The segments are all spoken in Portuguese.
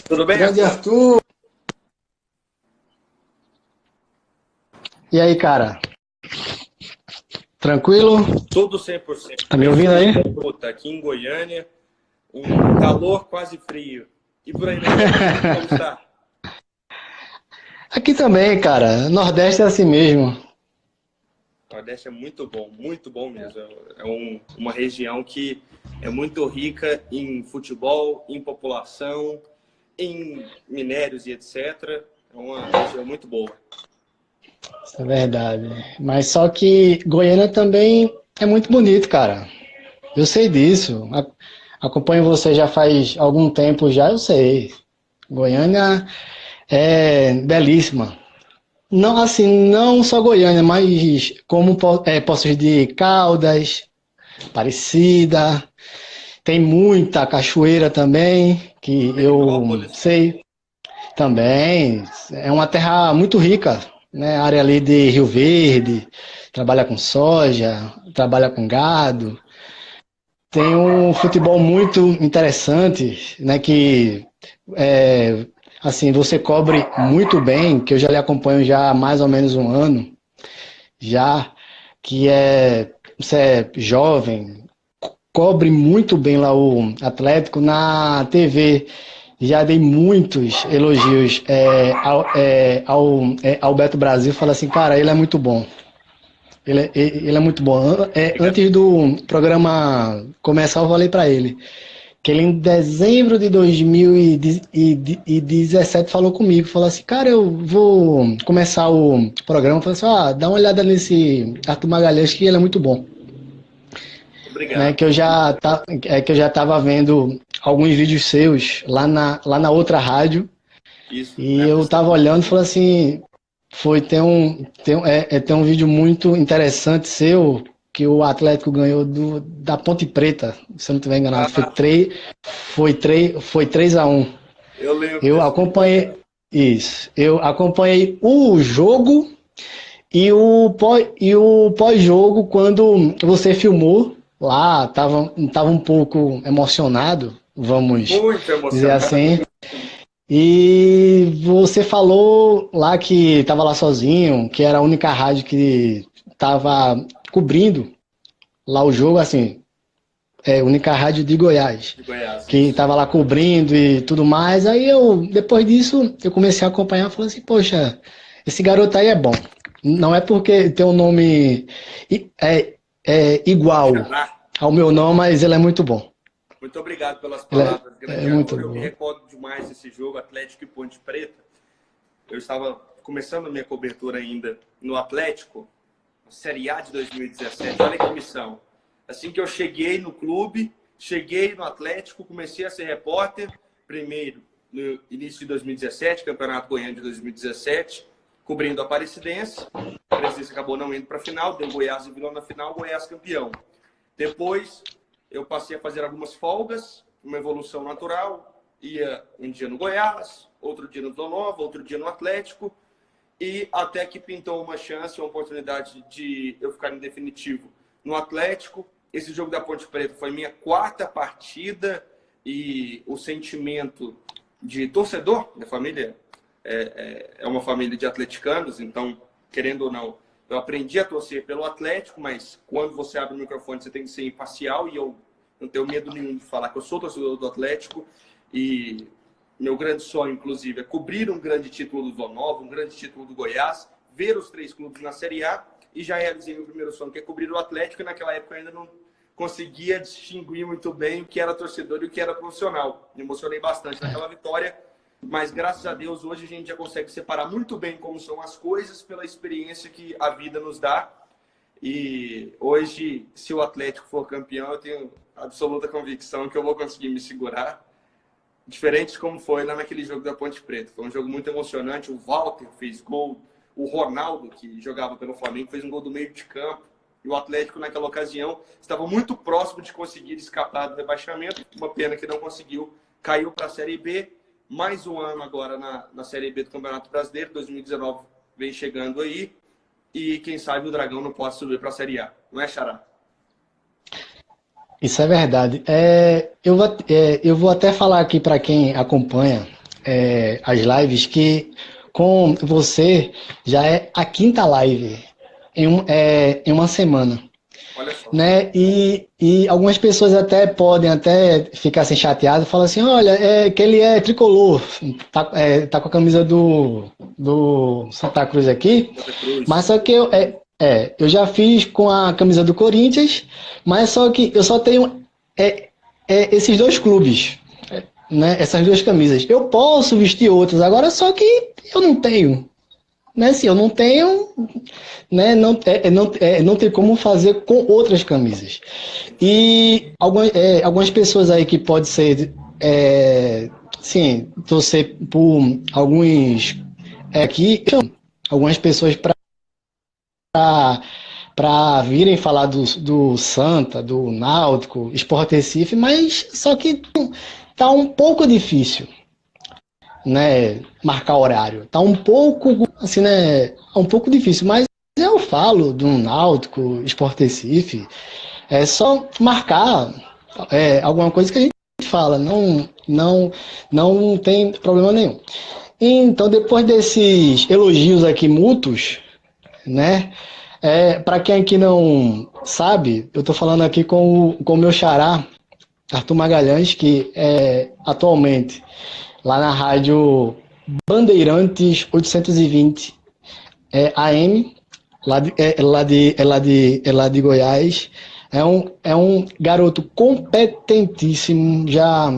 Tudo bem, Grande Arthur? Arthur. E aí, cara? Tranquilo? Tudo 100%. Tá me ouvindo aí? Pensando em aqui em Goiânia, um calor quase frio. E por aí na Argentina, como está? Aqui também, cara. Nordeste é assim mesmo. O Nordeste é muito bom mesmo. É uma região que é muito rica em futebol, em população, em minérios e etc. É uma região muito boa. Isso é verdade. Mas só que Goiânia também é muito bonito, cara. Eu sei disso. Acompanho você já faz algum tempo já, eu sei. Goiânia é belíssima. Não, assim, não só Goiânia, mas como Poços de Caldas, Aparecida. Tem muita cachoeira também, que eu Perinópolis, sei também. É uma terra muito rica, né? A área ali de Rio Verde, trabalha com soja, trabalha com gado. Tem um futebol muito interessante, né? Que assim, você cobre muito bem, que eu já lhe acompanho já há mais ou menos um ano, já que você é jovem, cobre muito bem lá o Atlético na TV. Já dei muitos elogios ao Beto Brasil. Fala assim, cara, ele é muito bom. Ele é muito bom. obrigado. Antes do programa começar, eu falei para ele que ele em dezembro de 2017 falou comigo, falou assim, cara, eu vou começar o programa. Falei assim, dá uma olhada nesse Arthur Magalhães que ele é muito bom. Né, Obrigado. que eu já estava vendo alguns vídeos seus lá na outra rádio Isso, e na eu estava olhando e FCB. falei assim, tem um vídeo muito interessante seu que o Atlético ganhou da Ponte Preta, se eu não estiver enganado, Ah, foi 3-1. eu lembro Eu desse vídeo. acompanhei isso, eu acompanhei o jogo e o pós-jogo, quando você filmou lá, tava um pouco emocionado, vamos Muito dizer emocionado. assim. E você falou lá que estava lá sozinho, que era a única rádio que estava cobrindo lá o jogo, assim, única rádio de Goiás, De Goiás, que isso. estava lá cobrindo e tudo mais. Aí depois disso, eu comecei a acompanhar e falei assim, poxa, esse garoto aí é bom. Não é porque tem um nome igual Xará. ao meu nome, mas ele é muito bom. Muito obrigado pelas Ele palavras, é grande muito Arthur. Eu me bom. recordo demais desse jogo, Atlético e Ponte Preta. Eu estava começando a minha cobertura ainda no Atlético, Série A de 2017. Olha que missão. Assim que eu cheguei no clube, cheguei no Atlético, comecei a ser repórter, primeiro no início de 2017, Campeonato Goiano de 2017, cobrindo a Aparecidense. A Aparecidense acabou não indo para a final, deu Goiás e Vila na final, Goiás campeão. Depois, eu passei a fazer algumas folgas, uma evolução natural. Ia um dia no Goiás, outro dia no Vila Nova, outro dia no Atlético. E até que pintou uma chance, uma oportunidade de eu ficar em definitivo no Atlético. Esse jogo da Ponte Preta foi minha quarta partida e o sentimento de torcedor, minha família é uma família de atleticanos, então, querendo ou não, eu aprendi a torcer pelo Atlético, mas quando você abre o microfone, você tem que ser imparcial, e eu não tenho medo nenhum de falar que eu sou torcedor do Atlético, e meu grande sonho, inclusive, é cobrir um grande título do Vila Nova, um grande título do Goiás, ver os três clubes na Série A, e já realizei meu primeiro sonho, que é cobrir o Atlético, e naquela época eu ainda não conseguia distinguir muito bem o que era torcedor e o que era profissional. Me emocionei bastante naquela vitória, mas graças a Deus hoje a gente já consegue separar muito bem como são as coisas pela experiência que a vida nos dá. E hoje, se o Atlético for campeão, eu tenho absoluta convicção que eu vou conseguir me segurar. Diferente de como foi lá naquele jogo da Ponte Preta. Foi um jogo muito emocionante. O Walter fez gol. O Ronaldo, que jogava pelo Flamengo, fez um gol do meio de campo. E o Atlético, naquela ocasião, estava muito próximo de conseguir escapar do rebaixamento. Uma pena que não conseguiu. Caiu para a Série B. Mais um ano agora na Série B do Campeonato Brasileiro. 2019 vem chegando aí. E quem sabe o Dragão não possa subir para a Série A. Não é, Xará? Isso é verdade. Eu vou até falar aqui para quem acompanha. as lives, que com você já é a quinta live em uma semana. Olha só. Né? E algumas pessoas até podem até ficar assim, chateadas, falam assim, olha, que ele é tricolor, tá com a camisa do Santa Cruz aqui, Santa Cruz. mas só que eu já fiz com a camisa do Corinthians, mas só que eu só tenho esses dois clubes, né? Essas duas camisas. Eu posso vestir outras agora, só que eu não tenho. Né? Se eu não tenho, né? Não tem como fazer com outras camisas. E algumas pessoas aí que pode ser, sim, torcer por alguns aqui, algumas pessoas para virem falar do Santa, do Náutico, Sport Recife, mas só que tá um pouco difícil, né, marcar horário. Tá um pouco, assim, né, um pouco difícil, mas eu falo do Náutico, Sport Recife, é só marcar alguma coisa que a gente fala, não tem problema nenhum. Então, depois desses elogios aqui mútuos, né, para quem aqui não sabe, eu tô falando aqui com o meu xará, Arthur Magalhães, que atualmente lá na rádio Bandeirantes 820 AM, lá de Goiás. É um garoto competentíssimo, já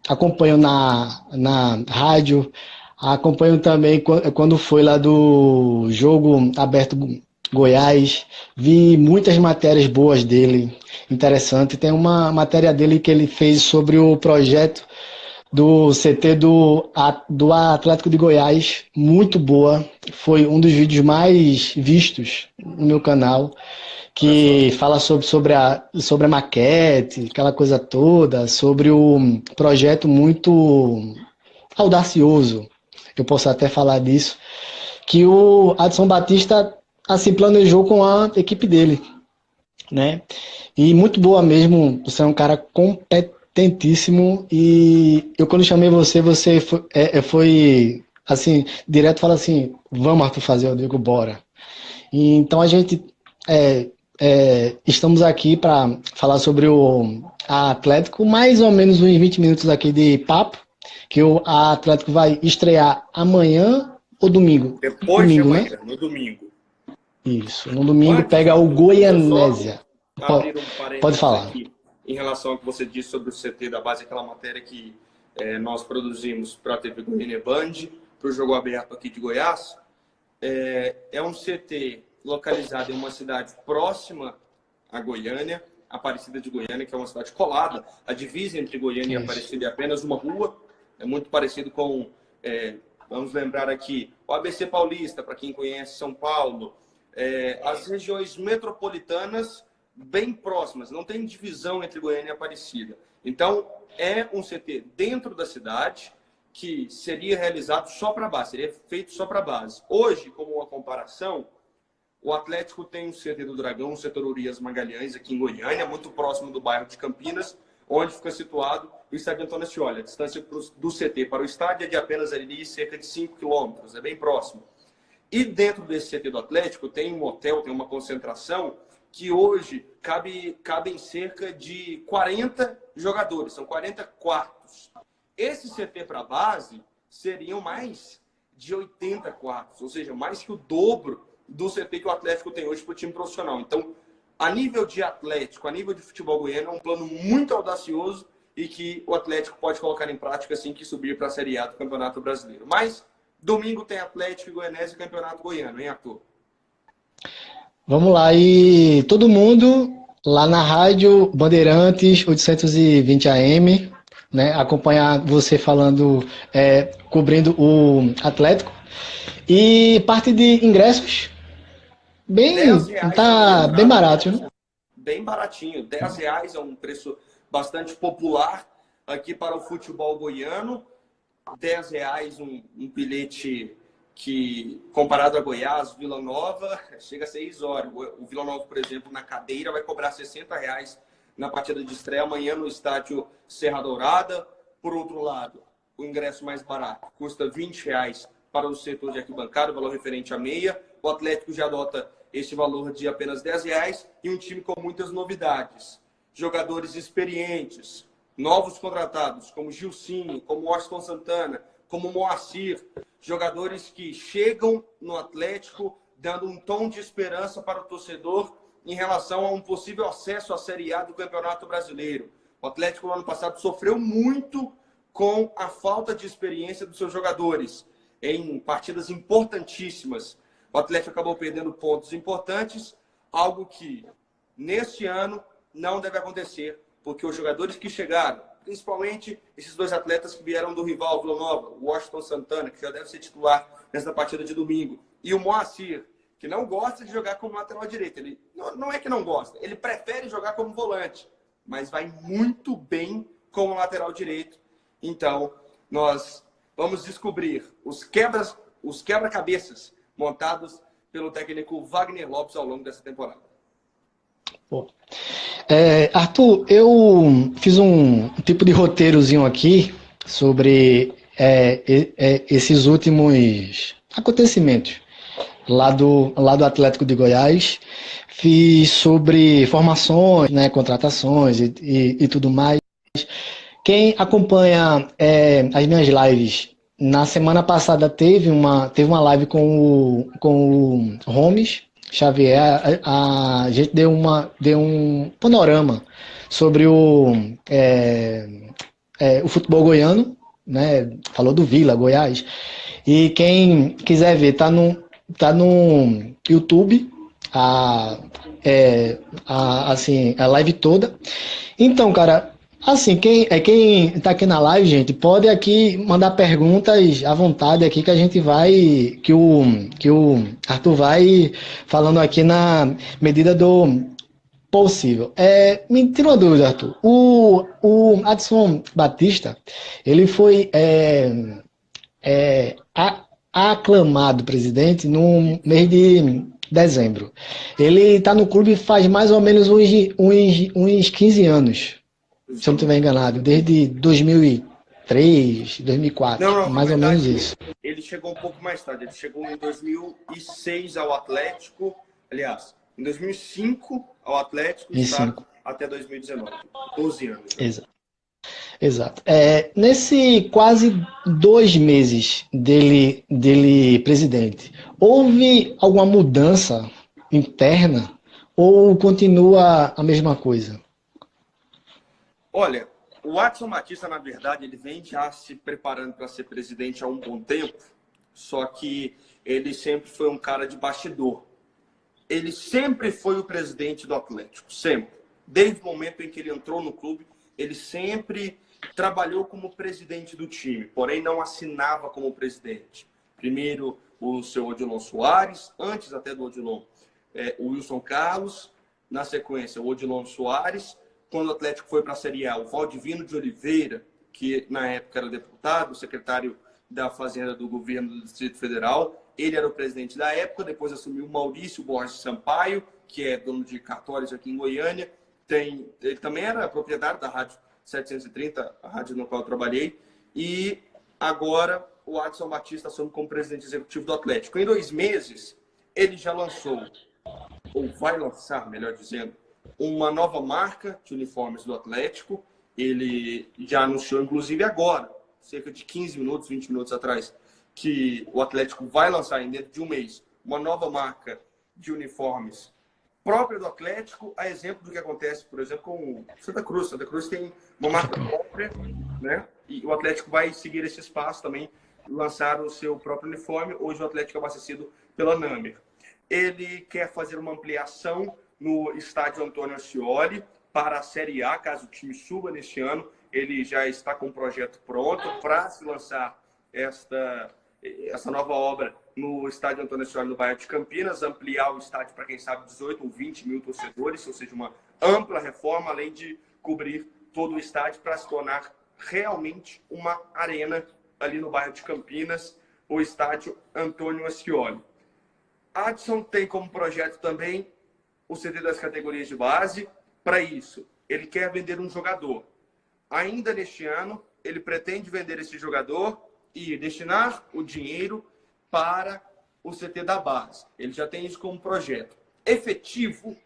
acompanho na rádio, acompanho também quando foi lá do Jogo Aberto Goiás, vi muitas matérias boas dele, interessante. Tem uma matéria dele que ele fez sobre o projeto do CT do Atlético de Goiás, muito boa. Foi um dos vídeos mais vistos no meu canal, que fala sobre a maquete, aquela coisa toda, sobre o projeto muito audacioso, eu posso até falar disso, que o Adson Batista assim planejou com a equipe dele, né? E muito boa mesmo, você é um cara competentíssimo, e eu quando chamei você foi assim, direto, fala assim, vamos, Arthur, fazer, eu digo, bora. E então a gente estamos aqui para falar sobre o Atlético, mais ou menos uns 20 minutos aqui de papo, que o Atlético vai estrear amanhã ou domingo? Depois de Domingo, né? amanhã, no domingo. Isso, no domingo Antes, pega o Arthur, deixa eu Goianésia. só abrir um Pode parênteses falar. aqui em relação ao que você disse sobre o CT da base, aquela matéria que nós produzimos para a TV Goiânia Band, para o Jogo Aberto aqui de Goiás. É um CT localizado em uma cidade próxima a Goiânia, Aparecida de Goiânia, que é uma cidade colada. A divisa entre Goiânia e Aparecida é apenas uma rua. É muito parecido com, vamos lembrar aqui, o ABC Paulista, para quem conhece São Paulo. As regiões metropolitanas bem próximas, não tem divisão entre Goiânia e Aparecida. Então, é um CT dentro da cidade que seria realizado só para base, seria feito só para base. Hoje, como uma comparação, o Atlético tem um CT do Dragão, o setor Urias Magalhães, aqui em Goiânia, muito próximo do bairro de Campinas, onde fica situado o estádio Antônio Ascioli. A distância do CT para o estádio é de apenas ali cerca de 5 quilômetros, é bem próximo. E dentro desse CT do Atlético tem um hotel, tem uma concentração que hoje cabem cerca de 40 jogadores, são 40 quartos. Esse CT para base seriam mais de 80 quartos, ou seja, mais que o dobro do CT que o Atlético tem hoje para o time profissional. Então, a nível de Atlético, a nível de futebol goiano, é um plano muito audacioso e que o Atlético pode colocar em prática assim que subir para a Série A do Campeonato Brasileiro. Mas domingo tem Atlético e Goianésia e Campeonato Goiano, hein, Arthur? Vamos lá, e todo mundo lá na rádio Bandeirantes 820 AM, né, acompanhar você falando, cobrindo o Atlético. E parte de ingressos, tá bem barato, né? Bem baratinho, R$10 é um preço bastante popular aqui para o futebol goiano. R$10 um bilhete que, comparado a Goiás, Vila Nova, chega a 6 horas. O Vila Nova, por exemplo, na cadeira vai cobrar R$60 na partida de estreia amanhã no estádio Serra Dourada. Por outro lado, o ingresso mais barato custa R$ 20 para o setor de arquibancada, o valor referente à meia. O Atlético já adota esse valor de apenas R$ 10 e um time com muitas novidades. Jogadores experientes, novos contratados, como Gilcinho, como Washington Santana, como Moacir, jogadores que chegam no Atlético dando um tom de esperança para o torcedor em relação a um possível acesso à Série A do Campeonato Brasileiro. O Atlético, no ano passado, sofreu muito com a falta de experiência dos seus jogadores em partidas importantíssimas. O Atlético acabou perdendo pontos importantes, algo que, neste ano, não deve acontecer, porque os jogadores que chegaram, principalmente esses dois atletas que vieram do rival Vila Nova, o Washington Santana, que já deve ser titular nesta partida de domingo, e o Moacir, que não gosta de jogar como lateral direito. Ele não é que não gosta, ele prefere jogar como volante, mas vai muito bem como lateral direito. Então, nós vamos descobrir os quebra-cabeças montados pelo técnico Wagner Lopes ao longo dessa temporada. Pô. Arthur, eu fiz um tipo de roteirozinho aqui sobre esses últimos acontecimentos lá do Atlético de Goiás. Fiz sobre formações, né, contratações e tudo mais. Quem acompanha as minhas lives, na semana passada teve uma live com o Holmes Xavier. A gente deu um panorama sobre o futebol goiano, né? Falou do Vila, Goiás. E quem quiser ver, tá no YouTube a live toda. Então, cara, assim, quem tá aqui na live, gente, pode aqui mandar perguntas à vontade aqui que a gente vai, que o Arthur vai falando aqui na medida do possível. Me tira uma dúvida, Arthur. O Adson Batista, ele foi aclamado presidente no mês de dezembro. Ele está no clube faz mais ou menos uns 15 anos. Se eu não estiver enganado, desde 2003, 2004, Não, mais ou menos isso. Ele chegou um pouco mais tarde, ele chegou em 2006 ao Atlético, aliás, em 2005 ao Atlético e está até 2019, 12 anos. Né? Exato. Nesse quase 2 meses dele presidente, houve alguma mudança interna ou continua a mesma coisa? Olha, o Adson Batista, na verdade, ele vem já se preparando para ser presidente há um bom tempo, só que ele sempre foi um cara de bastidor. Ele sempre foi o presidente do Atlético, sempre. Desde o momento em que ele entrou no clube, ele sempre trabalhou como presidente do time, porém não assinava como presidente. Primeiro o seu Odilon Soares, antes até do Odilon, o Wilson Carlos, na sequência o Odilon Soares. Quando o Atlético foi para a Série A, o Valdivino de Oliveira, que na época era deputado, secretário da Fazenda do governo do Distrito Federal, ele era o presidente da época. Depois assumiu o Maurício Borges Sampaio, que é dono de cartórios aqui em Goiânia. Ele também era proprietário da Rádio 730, a rádio no qual eu trabalhei. E agora o Adson Batista assume como presidente executivo do Atlético. Em 2 meses, ele já lançou, ou vai lançar, melhor dizendo, uma nova marca de uniformes do Atlético. Ele já anunciou, inclusive agora, cerca de 15 minutos, 20 minutos atrás, que o Atlético vai lançar dentro de um mês uma nova marca de uniformes própria do Atlético, a exemplo do que acontece, por exemplo, com Santa Cruz. Santa Cruz tem uma marca própria, né? E o Atlético vai seguir esse espaço também, lançar o seu próprio uniforme. Hoje o Atlético é abastecido pela Namer. Ele quer fazer uma ampliação no estádio Antônio Ascioli para a Série A, caso o time suba neste ano. Ele já está com o projeto pronto para se lançar essa nova obra no estádio Antônio Ascioli, no bairro de Campinas, ampliar o estádio para, quem sabe, 18 ou 20 mil torcedores, ou seja, uma ampla reforma, além de cobrir todo o estádio para se tornar realmente uma arena ali no bairro de Campinas, o estádio Antônio Ascioli. Adson tem como projeto também o CD das categorias de base. Para isso, ele quer vender um jogador. Ainda neste ano, ele pretende vender esse jogador e destinar o dinheiro para o CT da base. Ele já tem isso como projeto. Efetivo,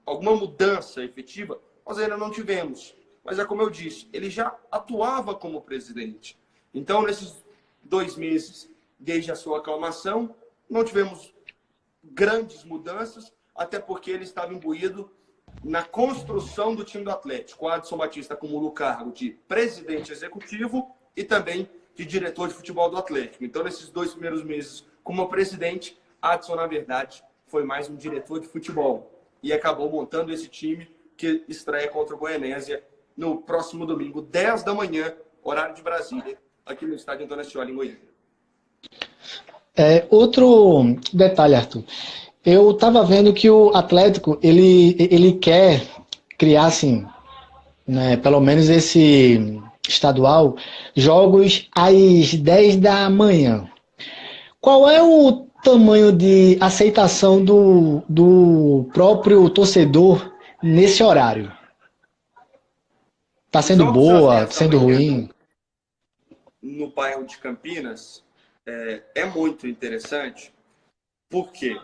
alguma mudança efetiva, nós ainda não tivemos. Mas é como eu disse, ele já atuava como presidente. Então, nesses 2 meses, desde a sua aclamação, não tivemos grandes mudanças, até porque ele estava imbuído na construção do time do Atlético. O Adson Batista acumula o cargo de presidente executivo e também de diretor de futebol do Atlético. Então, nesses 2 primeiros meses como presidente, Adson, na verdade, foi mais um diretor de futebol e acabou montando esse time que estreia contra o Goianésia no próximo domingo, 10 da manhã, horário de Brasília, aqui no estádio Antônio Ascioli, em Goiânia. Outro detalhe, Arthur. Eu estava vendo que o Atlético, ele quer criar, assim, né, pelo menos esse estadual, jogos às 10 da manhã. Qual é o tamanho de aceitação do próprio torcedor nesse horário? Tá sendo Jogos às boa, 10 da sendo manhã, ruim? no bairro de Campinas, é muito interessante, porque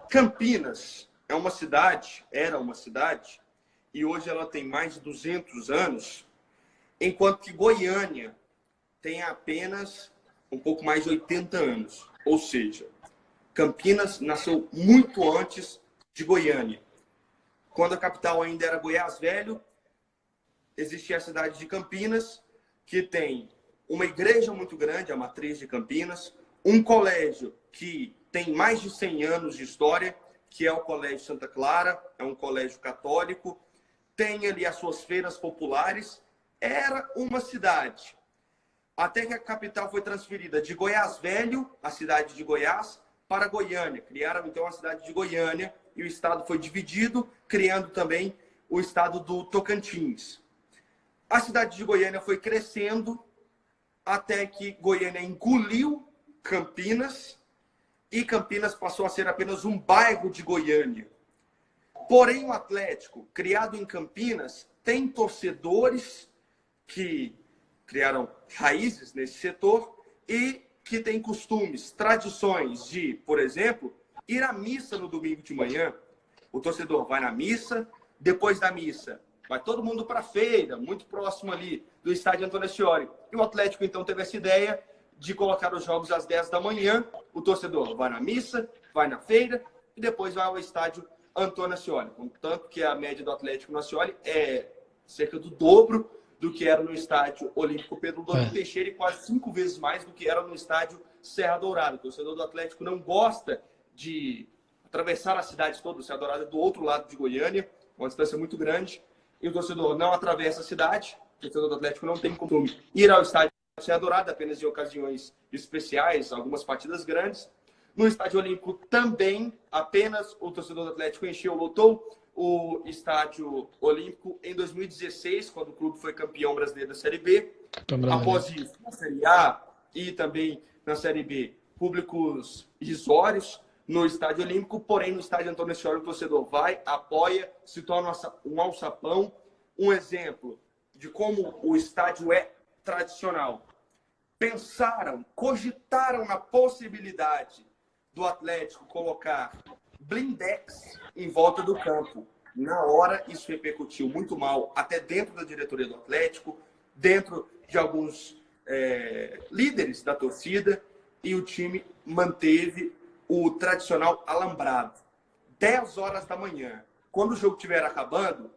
Campinas era uma cidade, e hoje ela tem mais de 200 anos, enquanto que Goiânia tem apenas um pouco mais de 80 anos. Ou seja, Campinas nasceu muito antes de Goiânia. Quando a capital ainda era Goiás Velho, existia a cidade de Campinas, que tem uma igreja muito grande, a Matriz de Campinas, um colégio que tem mais de 100 anos de história, que é o Colégio Santa Clara, é um colégio católico, tem ali as suas feiras populares. Era uma cidade. Até que a capital foi transferida de Goiás Velho, a cidade de Goiás, para Goiânia. Criaram, então, a cidade de Goiânia e o estado foi dividido, criando também o estado do Tocantins. A cidade de Goiânia foi crescendo até que Goiânia engoliu Campinas e Campinas passou a ser apenas um bairro de Goiânia. Porém, o Atlético, criado em Campinas, tem torcedores que criaram raízes nesse setor e que têm costumes, tradições de, por exemplo, ir à missa no domingo de manhã. O torcedor vai na missa, depois da missa vai todo mundo para a feira, muito próximo ali do estádio Antônio Ascioli. E o Atlético, então, teve essa ideia de colocar os jogos às 10 da manhã. O torcedor vai na missa, vai na feira e depois vai ao estádio Antônio Ascioli. Contanto que a média do Atlético no Ascioli é cerca do dobro do que era no estádio Olímpico Pedro Rodolfo Teixeira e quase 5 vezes mais do que era no estádio Serra Dourada. O torcedor do Atlético não gosta de atravessar a cidade toda. O Serra Dourada é do outro lado de Goiânia, uma distância muito grande. E o torcedor não atravessa a cidade. O torcedor do Atlético não tem costume ir ao estádio Serra Dourada, apenas em ocasiões especiais, algumas partidas grandes. No estádio Olímpico também, apenas o torcedor do Atlético lotou o estádio Olímpico em 2016, quando o clube foi campeão brasileiro da Série B. Após isso, na Série A e também na Série B, públicos irrisórios no estádio Olímpico, porém no estádio Antônio Ascioli o torcedor vai, apoia, se torna um alçapão. Um exemplo de como o estádio é tradicional. Cogitaram na possibilidade do Atlético colocar blindex em volta do campo. Na hora, isso repercutiu muito mal, até dentro da diretoria do Atlético, dentro de alguns líderes da torcida, e o time manteve o tradicional alambrado. 10 horas da manhã. Quando o jogo estiver acabando,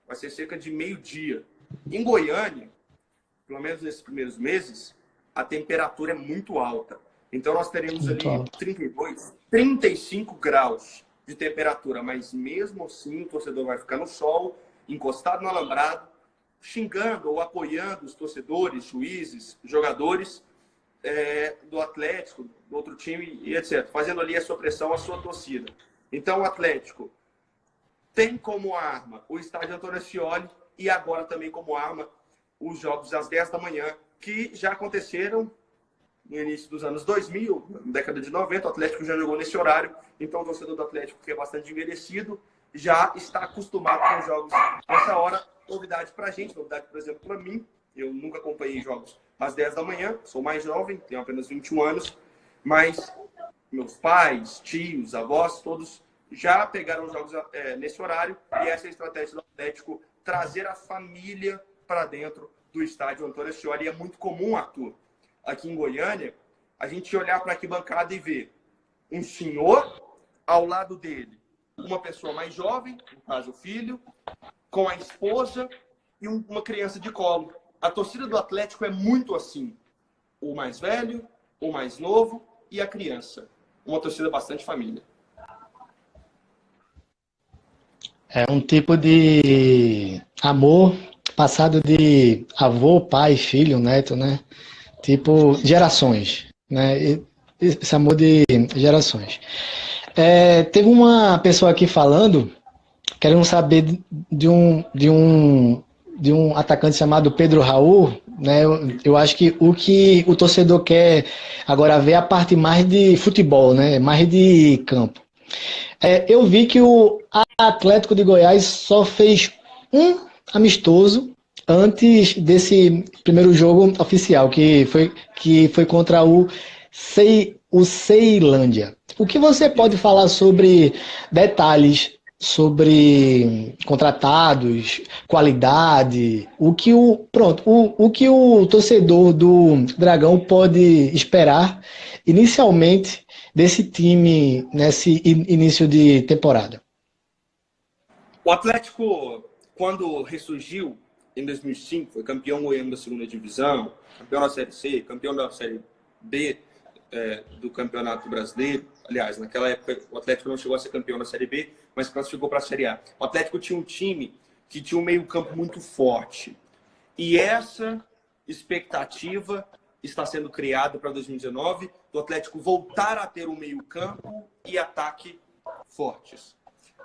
vai ser cerca de meio-dia. Em Goiânia, pelo menos nesses primeiros meses, a temperatura é muito alta. Então, nós teremos ali 32, 35 graus de temperatura. Mas, mesmo assim, o torcedor vai ficar no sol, encostado no alambrado, xingando ou apoiando os torcedores, juízes, jogadores do Atlético, do outro time, e etc. Fazendo ali a sua pressão, a sua torcida. Então, o Atlético tem como arma o estádio Antônio Ascioli e agora também como arma os jogos às 10 da manhã, que já aconteceram no início dos anos 2000, na década de 90, o Atlético já jogou nesse horário, então o torcedor do Atlético, que é bastante envelhecido, já está acostumado com os jogos nessa hora. Novidade para a gente, novidade, por exemplo, para mim, Eu nunca acompanhei jogos às 10 da manhã, sou mais jovem, tenho apenas 21 anos, mas meus pais, tios, avós, todos já pegaram jogos nesse horário, e essa é a estratégia do Atlético, trazer a família para dentro do estádio Antônio Ascioli. E é muito comum, Arthur, aqui em Goiânia, a gente olhar para a arquibancada e ver um senhor ao lado dele, uma pessoa mais jovem, no caso o filho, com a esposa e uma criança de colo. A torcida do Atlético é muito assim. O mais velho, o mais novo e a criança. Uma torcida bastante família. É um tipo de amor passado de avô, pai, filho, neto, né? Tipo, gerações, né? Esse amor de gerações. Teve uma pessoa aqui falando, querendo saber de um atacante chamado Pedro Raul, né? Eu acho que o torcedor quer agora ver a parte mais de futebol, né? Mais de campo. Eu vi que o Atlético de Goiás só fez um amistoso antes desse primeiro jogo oficial, que foi contra o Ceilândia. O que você pode falar sobre detalhes sobre contratados, qualidade, o que o torcedor do Dragão pode esperar inicialmente desse time nesse início de temporada? O Atlético, quando ressurgiu em 2005, foi campeão goiano da segunda divisão, campeão da Série C, campeão da Série B do Campeonato Brasileiro. Aliás, naquela época o Atlético não chegou a ser campeão da Série B, mas classificou para a Série A. O Atlético tinha um time que tinha um meio-campo muito forte. E essa expectativa está sendo criada para 2019, do Atlético voltar a ter um meio-campo e ataque fortes.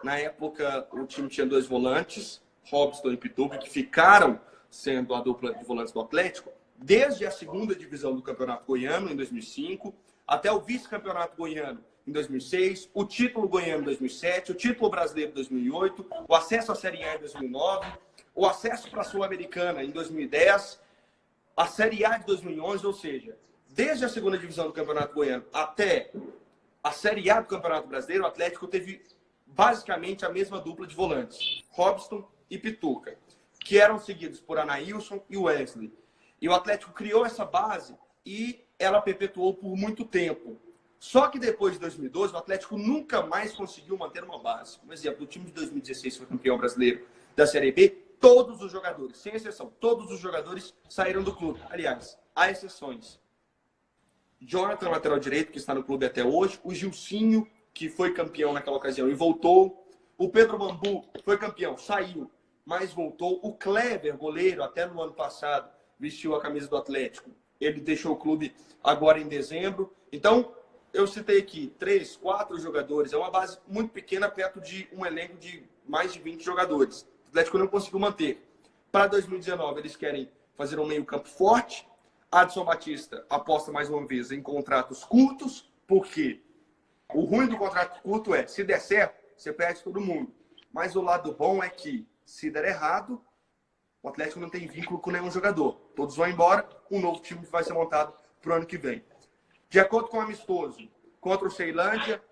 Na época, o time tinha 2 volantes, Robson e Pituca, que ficaram sendo a dupla de volantes do Atlético desde a segunda divisão do Campeonato Goiano, em 2005, até o vice-campeonato goiano, em 2006, o título goiano em 2007, o título brasileiro em 2008, o acesso à Série A em 2009, o acesso para a Sul-Americana em 2010, a Série A de 2011, ou seja, desde a segunda divisão do Campeonato Goiano até a Série A do Campeonato Brasileiro, o Atlético teve basicamente a mesma dupla de volantes, Robson e Pituca, que eram seguidos por Anailson e Wesley. E o Atlético criou essa base e ela perpetuou por muito tempo. Só que depois de 2012, o Atlético nunca mais conseguiu manter uma base. Por exemplo, o time de 2016 foi campeão brasileiro da Série B, todos os jogadores, sem exceção, todos os jogadores saíram do clube. Aliás, há exceções. Jonathan, lateral direito, que está no clube até hoje. O Gilcinho, que foi campeão naquela ocasião e voltou. O Pedro Bambu foi campeão, saiu, mas voltou. O Kleber, goleiro, até no ano passado, vestiu a camisa do Atlético. Ele deixou o clube agora em dezembro. Então, eu citei aqui 3, 4 jogadores. É uma base muito pequena, perto de um elenco de mais de 20 jogadores. O Atlético não conseguiu manter. Para 2019, eles querem fazer um meio-campo forte. Adson Batista aposta mais uma vez em contratos curtos, porque o ruim do contrato curto é, se der certo, você perde todo mundo. Mas o lado bom é que, se der errado, o Atlético não tem vínculo com nenhum jogador. Todos vão embora, um novo time vai ser montado para o ano que vem. De acordo com o amistoso contra o Ceilândia,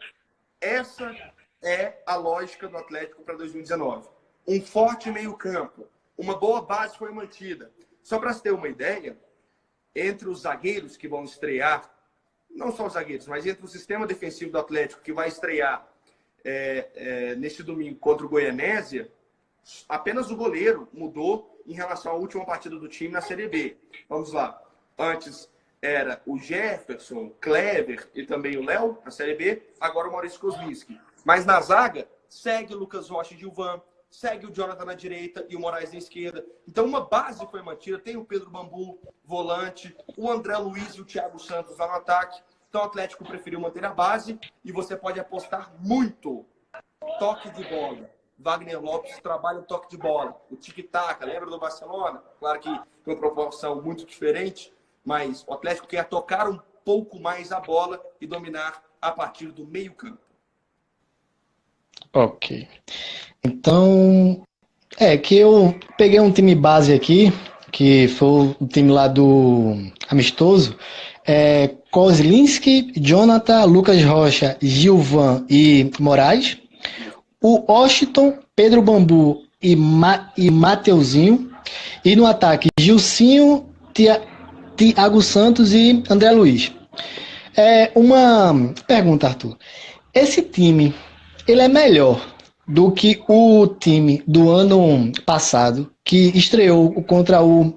essa é a lógica do Atlético para 2019. Um forte meio-campo, uma boa base foi mantida. Só para você ter uma ideia, entre os zagueiros que vão estrear, não só os zagueiros, mas entre o sistema defensivo do Atlético que vai estrear neste domingo contra o Goianésia, apenas o goleiro mudou em relação à última partida do time na Série B. Vamos lá. Antes era o Jefferson, Kleber e também o Léo na Série B. Agora o Maurício Kozlinski. Mas na zaga, segue o Lucas Rocha e Gilvan, segue o Jonathan na direita e o Moraes na esquerda. Então uma base foi mantida. Tem o Pedro Bambu, volante, o André Luiz e o Thiago Santos lá no ataque. Então o Atlético preferiu manter a base e você pode apostar muito. Toque de bola. Wagner Lopes trabalha o toque de bola. O tic-tac, lembra do Barcelona? Claro que tem uma proporção muito diferente, mas o Atlético quer tocar um pouco mais a bola e dominar a partir do meio-campo. Ok. Então, que eu peguei um time base aqui que foi o time lá do amistoso, Kozlinski, Jonathan, Lucas Rocha, Gilvan e Moraes. O Washington, Pedro Bambu e Mateuzinho. E no ataque, Gilcinho, Thiago Santos e André Luiz. Uma pergunta, Arthur. Esse time, ele é melhor do que o time do ano passado, que estreou contra o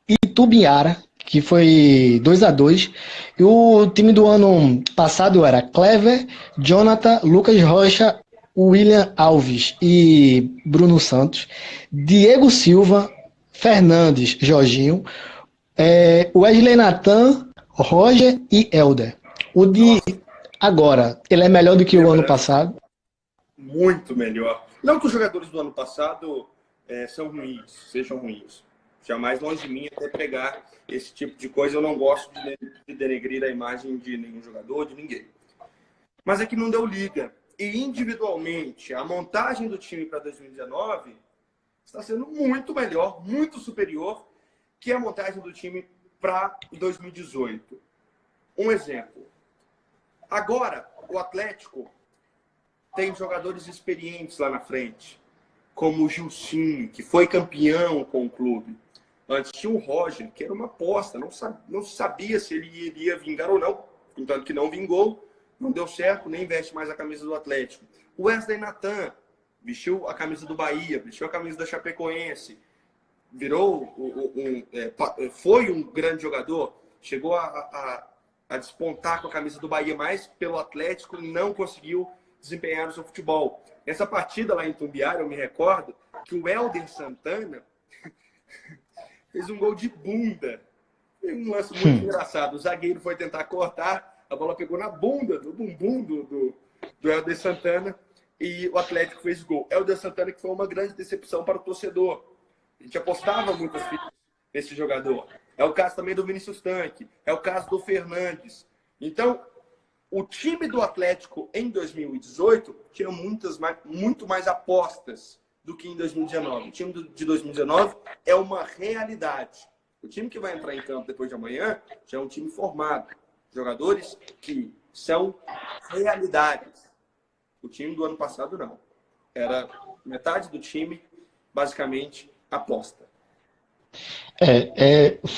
Itubiara, que foi 2-2. E o time do ano passado era Clever, Jonathan, Lucas Rocha, William Alves e Bruno Santos, Diego Silva, Fernandes, Jorginho, Wesley Nathan, Roger e Helder. O de agora, ele é melhor do que o ano passado? Muito melhor. Não que os jogadores do ano passado sejam ruins. Jamais longe de mim até pregar esse tipo de coisa. Eu não gosto de denegrir a imagem de nenhum jogador, de ninguém. Mas é que não deu liga. E individualmente, a montagem do time para 2019 está sendo muito melhor, muito superior que a montagem do time para 2018. Um exemplo. Agora, o Atlético tem jogadores experientes lá na frente, como o Gilcinho, que foi campeão com o clube. Antes tinha o Roger, que era uma aposta, não sabia se ele iria vingar ou não, contanto que não vingou, não deu certo, nem veste mais a camisa do Atlético. O Wesley Nathan vestiu a camisa do Bahia, vestiu a camisa da Chapecoense, foi um grande jogador, chegou a despontar com a camisa do Bahia, mas pelo Atlético não conseguiu desempenhar o seu futebol. Essa partida lá em Tumbiara, eu me recordo que o Helder Santana fez um gol de bunda. Foi um lance muito engraçado. O zagueiro foi tentar cortar, a bola pegou na bunda, no bumbum do Helder Santana e o Atlético fez gol. Helder Santana, que foi uma grande decepção para o torcedor. A gente apostava muito nesse jogador. É o caso também do Vinícius Tanque, é o caso do Fernandes. Então, o time do Atlético em 2018 tinha muito mais apostas do que em 2019. O time de 2019 é uma realidade. O time que vai entrar em campo depois de amanhã já é um time formado. Jogadores que são realidades. O time do ano passado não. Era metade do time, basicamente, aposta.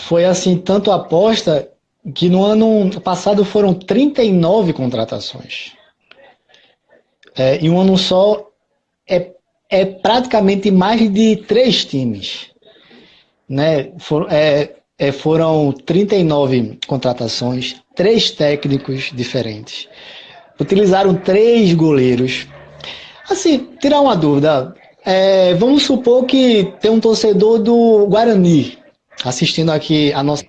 Foi assim, tanto aposta que no ano passado foram 39 contratações. Em um ano só é praticamente mais de 3 times. Né? Foram 39 contratações, 3 técnicos diferentes. Utilizaram 3 goleiros. Assim, tirar uma dúvida. Vamos supor que tem um torcedor do Guarani assistindo aqui a nossa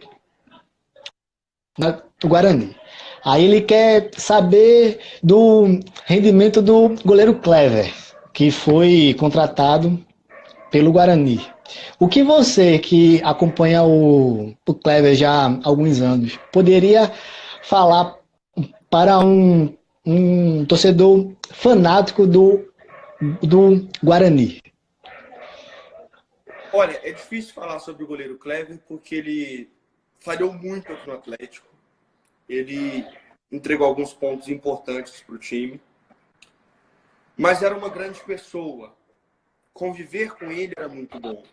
do Guarani. Aí ele quer saber do rendimento do goleiro Clever, que foi contratado pelo Guarani. O que você, que acompanha o Clever já há alguns anos, poderia falar para um torcedor fanático do Guarani? Olha, é difícil falar sobre o goleiro Clever porque ele falhou muito aqui no Atlético. Ele entregou alguns pontos importantes para o time. Mas era uma grande pessoa. Conviver com ele era muito bom.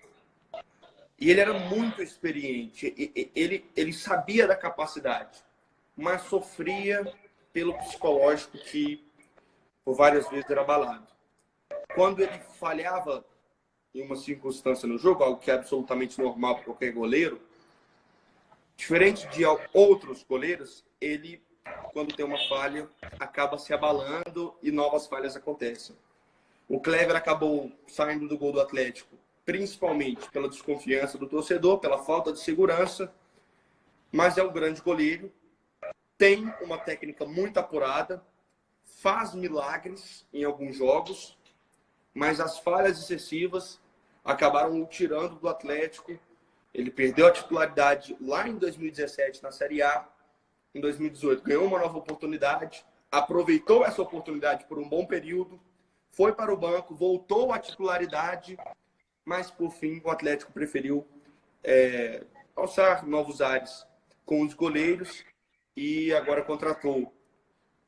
E ele era muito experiente. Ele sabia da capacidade, mas sofria pelo psicológico que por várias vezes era abalado. Quando ele falhava em uma circunstância no jogo, algo que é absolutamente normal para qualquer goleiro, diferente de outros goleiros, ele, quando tem uma falha, acaba se abalando e novas falhas acontecem. O Clever acabou saindo do gol do Atlético, principalmente pela desconfiança do torcedor, pela falta de segurança, mas é um grande goleiro, tem uma técnica muito apurada, faz milagres em alguns jogos, mas as falhas excessivas acabaram o tirando do Atlético. Ele perdeu a titularidade lá em 2017 na Série A. Em 2018 ganhou uma nova oportunidade, aproveitou essa oportunidade por um bom período, foi para o banco, voltou à titularidade mas por fim o Atlético preferiu alçar novos ares com os goleiros e agora contratou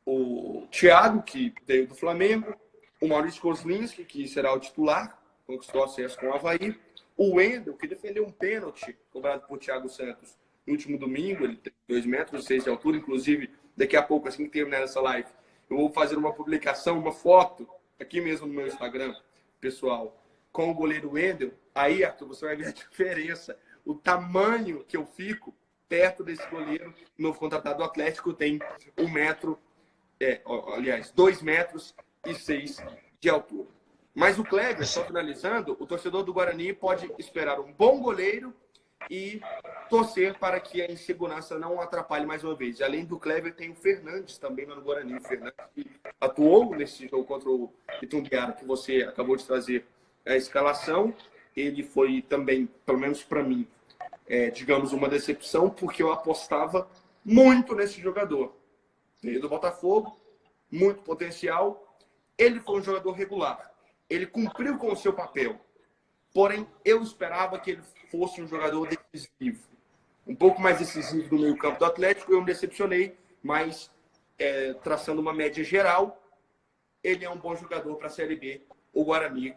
o Thiago, que veio do Flamengo, o Maurício Kozlinski, que será o titular, conquistou acesso com o Avaí, o Wendel, que defendeu um pênalti cobrado por Thiago Santos no último domingo, ele tem 2,6 metros de altura, inclusive daqui a pouco, assim que terminar essa live, eu vou fazer uma publicação, uma foto, aqui mesmo no meu Instagram, pessoal, com o goleiro Wendel. Aí, Arthur, você vai ver a diferença, o tamanho que eu fico perto desse goleiro novo contratado do Atlético, tem 2,6 metros de altura. Mas o Kleber, só finalizando, o torcedor do Guarani pode esperar um bom goleiro e torcer para que a insegurança não atrapalhe mais uma vez. Além do Kleber, tem o Fernandes também lá no Guarani. O Fernandes que atuou nesse jogo contra o Itumbiara, que você acabou de trazer a escalação. Ele foi também, pelo menos para mim, digamos, uma decepção, porque eu apostava muito nesse jogador. Veio do Botafogo, muito potencial. Ele foi um jogador regular. Ele cumpriu com o seu papel. Porém, eu esperava que ele fosse um jogador decisivo. Um pouco mais decisivo do meio-campo do Atlético. Eu me decepcionei, mas traçando uma média geral, ele é um bom jogador para a Série B. O Guarani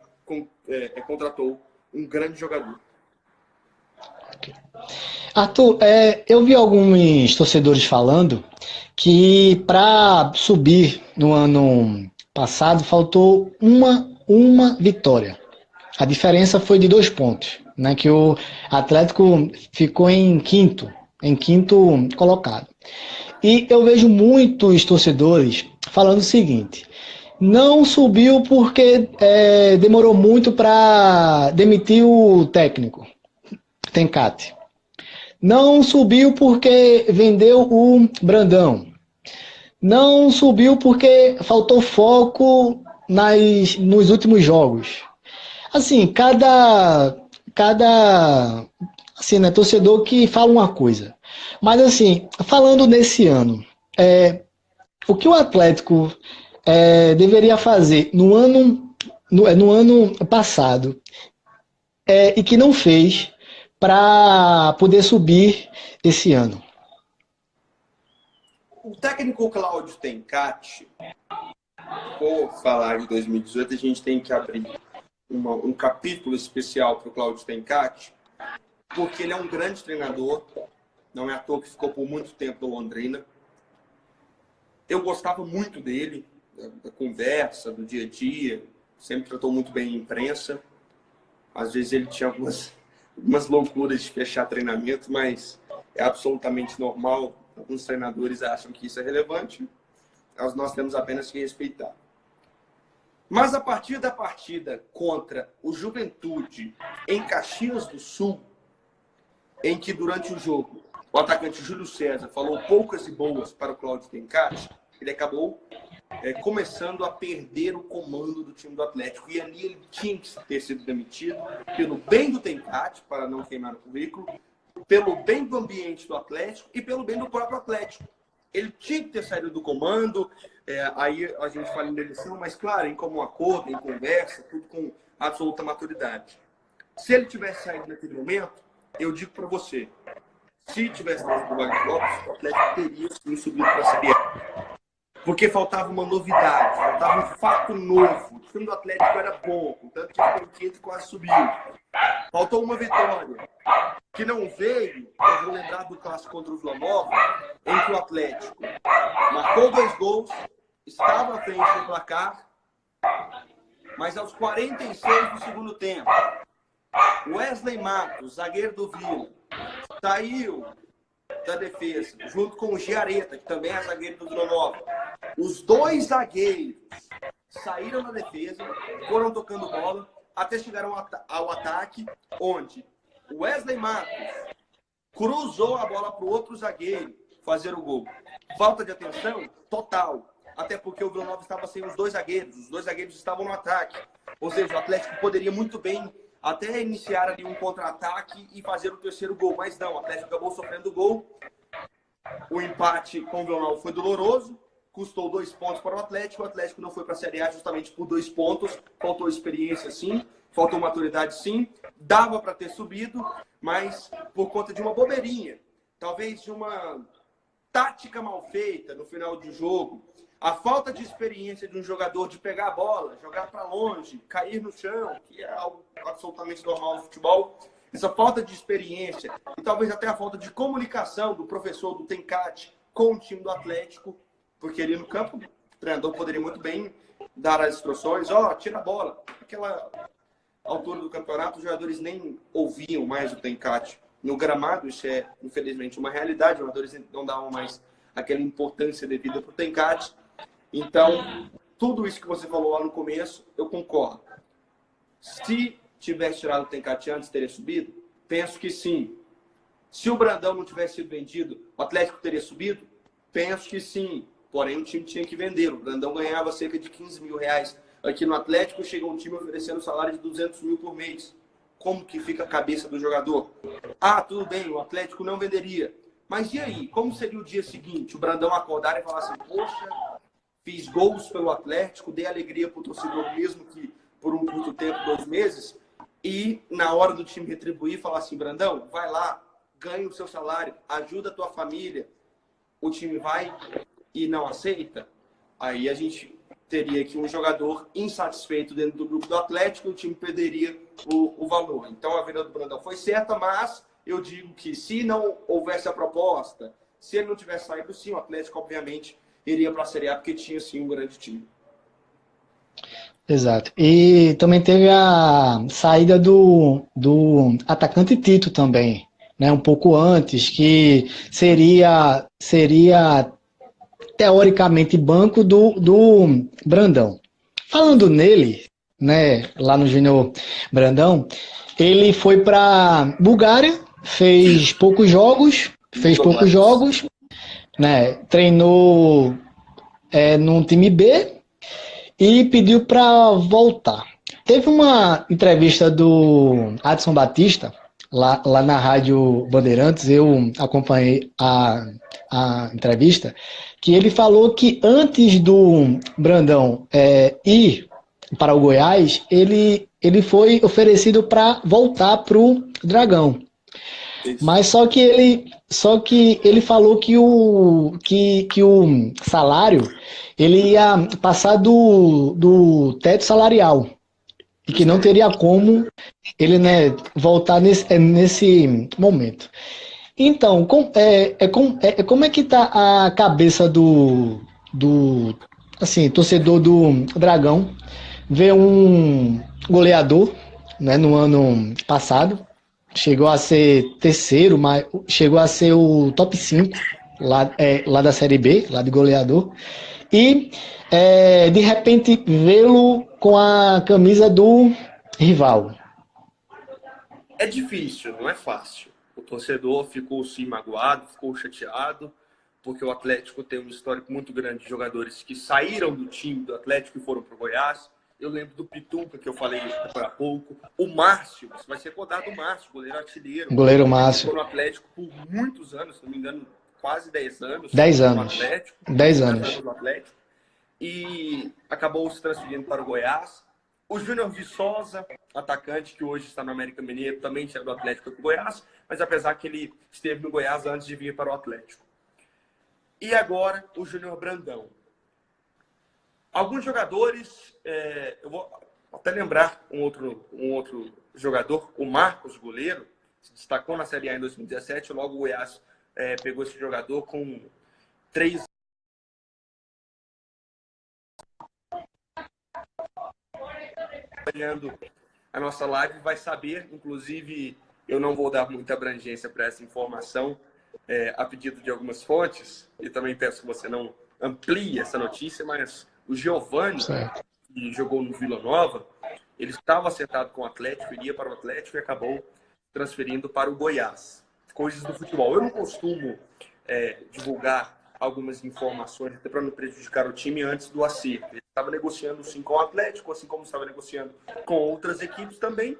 contratou um grande jogador. Arthur, eu vi alguns torcedores falando que para subir no ano passado faltou uma vitória. A diferença foi de 2 pontos, né? Que o Atlético ficou em quinto colocado. E eu vejo muitos torcedores falando o seguinte: não subiu porque demorou muito para demitir o técnico, Tencate. Não subiu porque vendeu o Brandão. Não subiu porque faltou foco nos últimos jogos. Assim, cada assim, né, torcedor que fala uma coisa. Mas assim, falando nesse ano, o que o Atlético deveria fazer no ano passado e que não fez para poder subir esse ano? O técnico Cláudio Tencati, por falar de 2018, a gente tem que abrir um capítulo especial para o Cláudio Tencati, porque ele é um grande treinador, não é à toa que ficou por muito tempo no Londrina. Eu gostava muito dele, da conversa, do dia a dia, sempre tratou muito bem a imprensa. Às vezes ele tinha algumas loucuras de fechar treinamento, mas é absolutamente normal. Alguns treinadores acham que isso é relevante, nós temos apenas que respeitar. Mas a partir da partida contra o Juventude em Caxias do Sul, em que durante o jogo o atacante Júlio César falou poucas e boas para o Cláudio Tencati, ele acabou começando a perder o comando do time do Atlético. E ali ele tinha que ter sido demitido pelo bem do Tencati, para não queimar o currículo, pelo bem do ambiente do Atlético e pelo bem do próprio Atlético. Ele tinha que ter saído do comando, aí a gente fala em demissão, mas claro, em comum acordo, em conversa, tudo com absoluta maturidade. Se ele tivesse saído naquele momento, eu digo para você, se tivesse saído do Wagner Lopes, o Atlético teria sim subido para a Série A. Porque faltava uma novidade, faltava um fato novo. O time do Atlético era bom, tanto que ficou em quinto e quase subiu. Faltou uma vitória que não veio, eu vou lembrar do clássico contra o Vila Nova, em que o Atlético marcou 2 gols, estava à frente do placar, mas aos 46 do segundo tempo, Wesley Matos, zagueiro do Vila, saiu da defesa, junto com o Giareta, que também é zagueiro do Vila Nova. Os 2 zagueiros saíram da defesa, foram tocando bola, até chegaram ao ataque, onde o Wesley Matos cruzou a bola para o outro zagueiro fazer o gol. Falta de atenção? Total. Até porque o Vila Nova estava sem os 2 zagueiros. Os 2 zagueiros estavam no ataque. Ou seja, o Atlético poderia muito bem até iniciar ali um contra-ataque e fazer o 3º gol. Mas não, o Atlético acabou sofrendo o gol. O empate com o Vila Nova foi doloroso. Custou 2 pontos para o Atlético. O Atlético não foi para a Série A justamente por 2 pontos. Faltou experiência, sim. faltou maturidade sim, dava para ter subido, mas por conta de uma bobeirinha, talvez de uma tática mal feita no final do jogo, a falta de experiência de um jogador de pegar a bola, jogar para longe, cair no chão, que é algo absolutamente normal no futebol, essa falta de experiência e talvez até a falta de comunicação do professor do Tencate com o time do Atlético, porque ali no campo o treinador poderia muito bem dar as instruções, tira a bola. Aquela altura do campeonato, os jogadores nem ouviam mais o Tencate. No gramado, isso é, infelizmente, uma realidade. Os jogadores não davam mais aquela importância devida para o Tencate. Então, tudo isso que você falou lá no começo, eu concordo. Se tivesse tirado o Tencate antes, teria subido? Penso que sim. Se o Brandão não tivesse sido vendido, o Atlético teria subido? Penso que sim. Porém, o time tinha que vender. O Brandão ganhava cerca de 15 mil reais aqui no Atlético. Chegou um time oferecendo salário de 200 mil por mês. Como que fica a cabeça do jogador? Tudo bem, o Atlético não venderia. Mas e aí? Como seria o dia seguinte? O Brandão acordar e falar assim, poxa, fiz gols pelo Atlético, dei alegria para o torcedor mesmo que por um curto tempo, 2 meses, e na hora do time retribuir, falar assim, Brandão, vai lá, ganha o seu salário, ajuda a tua família. O time vai e não aceita, aí a gente teria aqui um jogador insatisfeito dentro do grupo do Atlético e o time perderia o valor. Então a venda do Brandão foi certa, mas eu digo que se não houvesse a proposta, se ele não tivesse saído, sim, o Atlético obviamente iria para a Série A, porque tinha sim um grande time. Exato. E também teve a saída do atacante Tito também, né? Um pouco antes, que seria teoricamente banco do Brandão. Falando nele, né, lá no Júnior Brandão, ele foi para Bulgária, fez poucos jogos, né? Treinou num time B e pediu para voltar. Teve uma entrevista do Adson Batista lá na Rádio Bandeirantes, eu acompanhei a entrevista, que ele falou que antes do Brandão ir para o Goiás, ele foi oferecido para voltar para o Dragão. Isso. Mas só que ele falou que o salário ele ia passar do teto salarial e que não teria como ele, né, voltar nesse momento. Então, como é que tá a cabeça do assim, torcedor do Dragão ver um goleador, né, no ano passado, chegou a ser terceiro, mas chegou a ser o top 5 lá da Série B, lá de goleador, e de repente vê-lo com a camisa do rival? É difícil, não é fácil. O torcedor ficou sim magoado, ficou chateado, porque o Atlético tem um histórico muito grande de jogadores que saíram do time do Atlético e foram para o Goiás. Eu lembro do Pituca, que eu falei há pouco. O Márcio, você vai ser codado o Márcio, goleiro artilheiro. Goleiro Márcio. Ficou no Atlético por muitos anos, se não me engano, quase 10 anos. 10 anos. No Atlético, 10 anos. No Atlético. E acabou se transferindo para o Goiás. O Júnior Viçosa, atacante que hoje está no América Mineiro, também tinha do Atlético do Goiás, mas apesar que ele esteve no Goiás antes de vir para o Atlético. E agora o Júnior Brandão. Alguns jogadores, eu vou até lembrar um outro jogador, o Marcos, goleiro, se destacou na Série A em 2017, logo o Goiás pegou esse jogador com 3 olhando a nossa live, vai saber, inclusive eu não vou dar muita abrangência para essa informação, a pedido de algumas fontes, e também peço que você não amplie essa notícia, mas o Giovani, que jogou no Vila Nova, ele estava acertado com o Atlético, iria para o Atlético e acabou transferindo para o Goiás. Coisas do futebol. Eu não costumo divulgar algumas informações, até para não prejudicar o time antes do acerto. Ele estava negociando sim com o Atlético, assim como estava negociando com outras equipes também,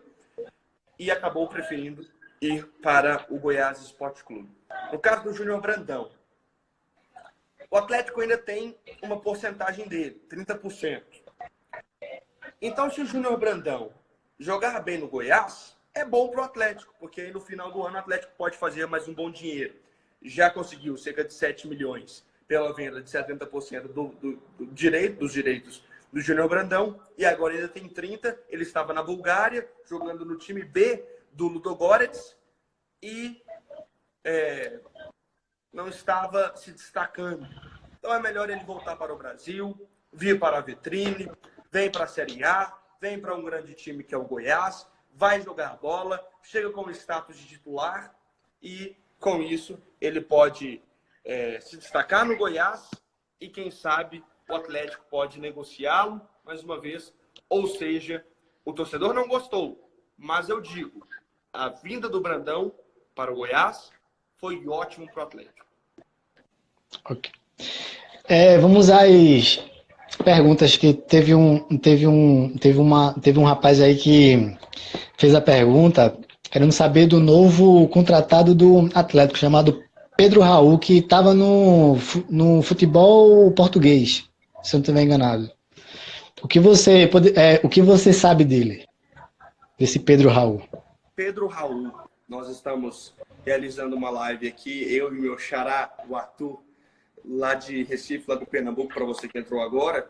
e acabou preferindo ir para o Goiás Esporte Clube. No caso do Júnior Brandão, o Atlético ainda tem uma porcentagem dele, 30%. Então, se o Júnior Brandão Jogar bem no Goiás é bom para o Atlético, porque aí no final do ano o Atlético pode fazer mais um bom dinheiro. Já conseguiu cerca de 7 milhões pela venda de 70% dos direitos do Júnior Brandão, e agora ainda tem 30. Ele estava na Bulgária, jogando no time B do Ludogorets, e não estava se destacando. Então é melhor ele voltar para o Brasil, vir para a vitrine, vem para a Série A, vem para um grande time que é o Goiás, vai jogar bola, chega com o status de titular e, com isso, ele pode se destacar no Goiás e, quem sabe, o Atlético pode negociá-lo mais uma vez. Ou seja, o torcedor não gostou, mas eu digo, a vinda do Brandão para o Goiás foi ótimo para o Atlético. Ok. Vamos às perguntas que teve um rapaz aí que fez a pergunta querendo saber do novo contratado do Atlético chamado Pedro Raul, que estava no futebol português, se eu não estiver enganado. O que você sabe dele, desse Pedro Raul? Pedro Raul, nós estamos realizando uma live aqui, eu e meu xará, o Arthur, lá de Recife, lá do Pernambuco, para você que entrou agora.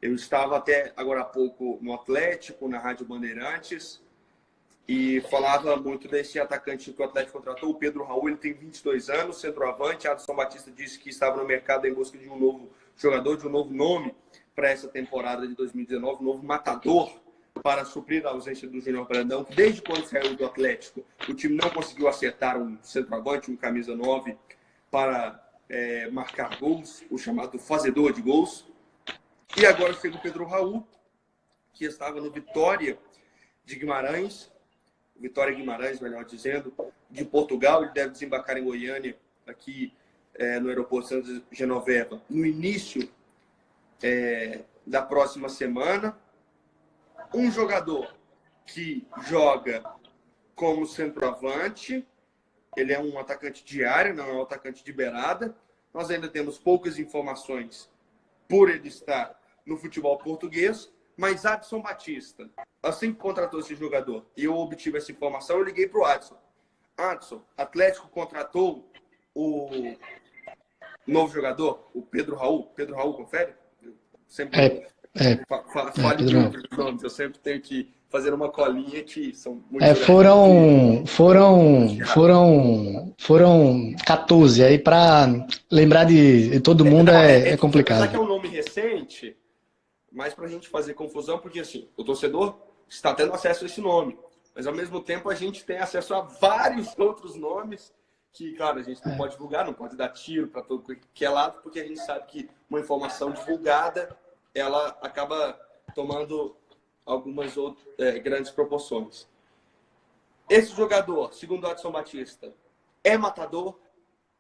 Eu estava até agora há pouco no Atlético, na Rádio Bandeirantes, e falava muito desse atacante que o Atlético contratou, o Pedro Raul. Ele tem 22 anos, centroavante. Adson Batista disse que estava no mercado em busca de um novo jogador, de um novo nome para essa temporada de 2019, um novo matador para suprir a ausência do Júnior Brandão. Desde quando saiu do Atlético, o time não conseguiu acertar um centroavante, um camisa 9, para marcar gols, o chamado fazedor de gols. E agora chega o Pedro Raul, que estava no Vitória Guimarães, melhor dizendo, de Portugal. Ele deve desembarcar em Goiânia, aqui no aeroporto Santos Genoveva, no início da próxima semana. Um jogador que joga como centroavante, ele é um atacante de área, não é um atacante de beirada. Nós ainda temos poucas informações por ele estar no futebol português, mas Adson Batista, assim que contratou esse jogador e eu obtive essa informação, eu liguei para o Adson. Adson, Atlético contratou o novo jogador, o Pedro Raul. Pedro Raul, confere? Eu sempre falo de outros nomes, eu sempre tenho que fazer uma colinha que são muito foram 14, aí para lembrar de todo mundo é complicado. Apesar que é um nome recente, mas para a gente fazer confusão, porque assim, o torcedor está tendo acesso a esse nome, mas ao mesmo tempo a gente tem acesso a vários outros nomes que, claro, a gente não pode divulgar, não pode dar tiro para todo que é lado, porque a gente sabe que uma informação divulgada, ela acaba tomando algumas outras grandes proporções. Esse jogador, segundo o Adson Batista, é matador,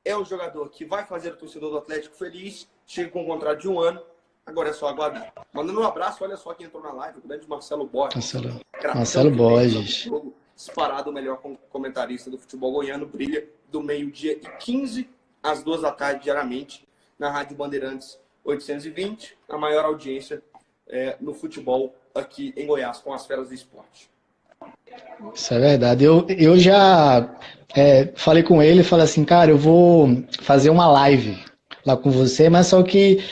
é um jogador que vai fazer o torcedor do Atlético feliz, chega com um contrato de 1 ano, agora é só aguardar. Mandando um abraço, olha só quem entrou na live, o grande Marcelo Borges. Marcelo Borges. Disparado o melhor comentarista do futebol goiano, brilha do meio-dia e 15 às 2 da tarde, diariamente, na Rádio Bandeirantes 820, a maior audiência no futebol aqui em Goiás, com as feras do esporte. Isso é verdade. Eu já falei com ele, falei assim, cara, eu vou fazer uma live lá com você, mas só que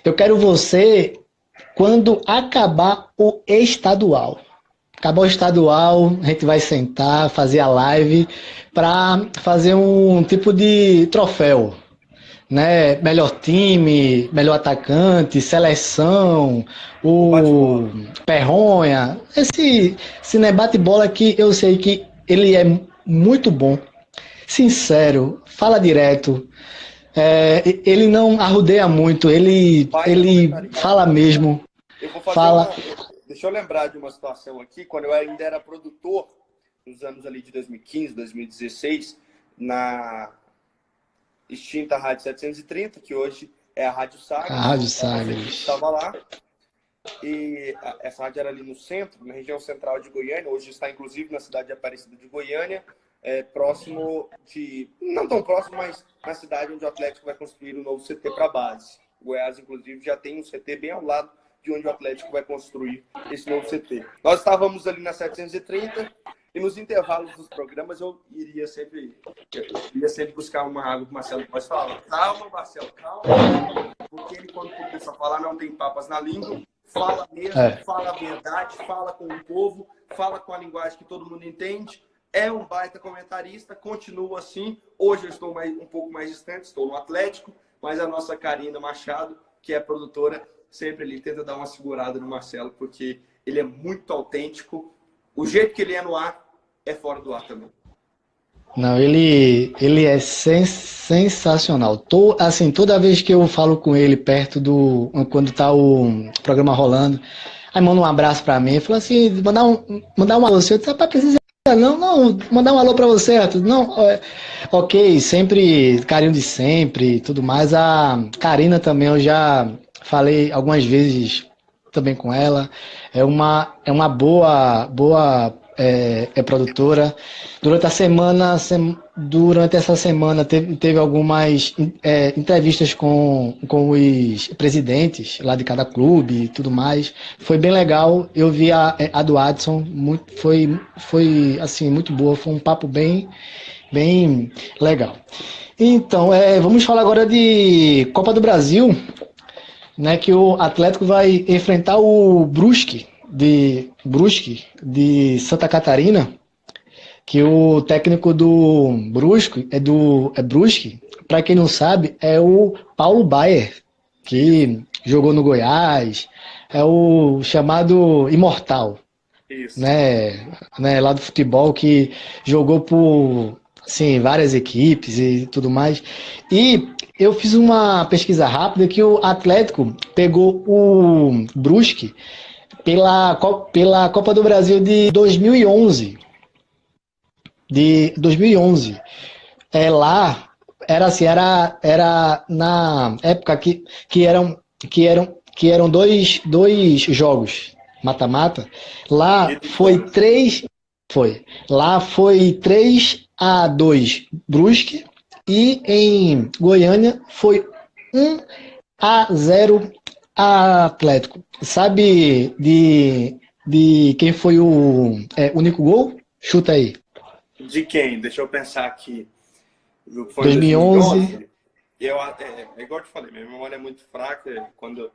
eu quero você quando acabar o estadual. Acabar o estadual, a gente vai sentar, fazer a live para fazer um tipo de troféu, né? Melhor time, melhor atacante, seleção, o Perronha. Esse bate-bola que eu sei que ele é muito bom, sincero, fala direto. Ele não arrudeia muito, ele fala mesmo. Eu vou fazer Deixa eu lembrar de uma situação aqui, quando eu ainda era produtor, nos anos ali de 2015, 2016, na extinta Rádio 730, que hoje é a Rádio Sagres. A Rádio Sagres. Estava lá. E essa rádio era ali no centro, na região central de Goiânia. Hoje está, inclusive, na cidade de Aparecida de Goiânia, próximo de... Não tão próximo, mas na cidade onde o Atlético vai construir um novo CT para a base. O Goiás, inclusive, já tem um CT bem ao lado de onde o Atlético vai construir esse novo CT. Nós estávamos ali na 730 e nos intervalos dos programas eu iria sempre buscar uma água que o Marcelo pode falar. Calma, Marcelo, calma. Porque ele, quando começa a falar, não tem papas na língua. Fala mesmo, fala a verdade, fala com o povo, fala com a linguagem que todo mundo entende. É um baita comentarista, continua assim. Hoje eu estou um pouco mais distante, estou no Atlético, mas a nossa Karina Machado, que é produtora, sempre ele tenta dar uma segurada no Marcelo, porque ele é muito autêntico. O jeito que ele é no ar, é fora do ar também. Não, ele é sensacional. Assim, toda vez que eu falo com ele quando tá o programa rolando, aí manda um abraço pra mim, fala assim, mandar um alô, você tá pra precisar, não, mandar um alô pra você, Arthur. Não, ok, sempre, carinho de sempre, tudo mais. A Karina também, eu já falei algumas vezes também com ela, é uma boa produtora. Durante essa semana teve algumas entrevistas com os presidentes lá de cada clube e tudo mais. Foi bem legal. Eu vi a do Adson, foi assim, muito boa. Foi um papo bem legal. Então, vamos falar agora de Copa do Brasil, né, que o Atlético vai enfrentar o Brusque de Santa Catarina, que o técnico do Brusque, Brusque, para quem não sabe, é o Paulo Baier, que jogou no Goiás, é o chamado Imortal. Isso. Né, lá do futebol, que jogou por assim, várias equipes e tudo mais. E eu fiz uma pesquisa rápida que o Atlético pegou o Brusque pela Copa do Brasil de 2011. Lá era assim, era na época que eram dois jogos mata-mata. Lá foi 3-2 Brusque, e em Goiânia foi 1-0 Atlético. Sabe de quem foi o único gol? Chuta aí. De quem? Deixa eu pensar aqui. Foi 2011. Igual eu te falei, minha memória é muito fraca. Quando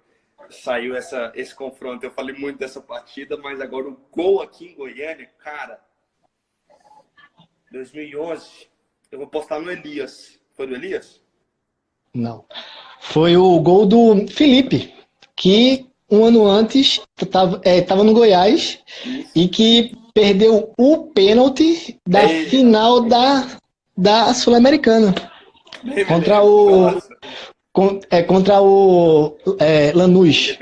saiu esse confronto, eu falei muito dessa partida, mas agora o gol aqui em Goiânia, cara, 2011, eu vou postar no Elias. Foi do Elias? Não. Foi o gol do Felipe, que um ano antes estava no Goiás. Isso. E que perdeu o pênalti da final da Sul-Americana contra o Lanús.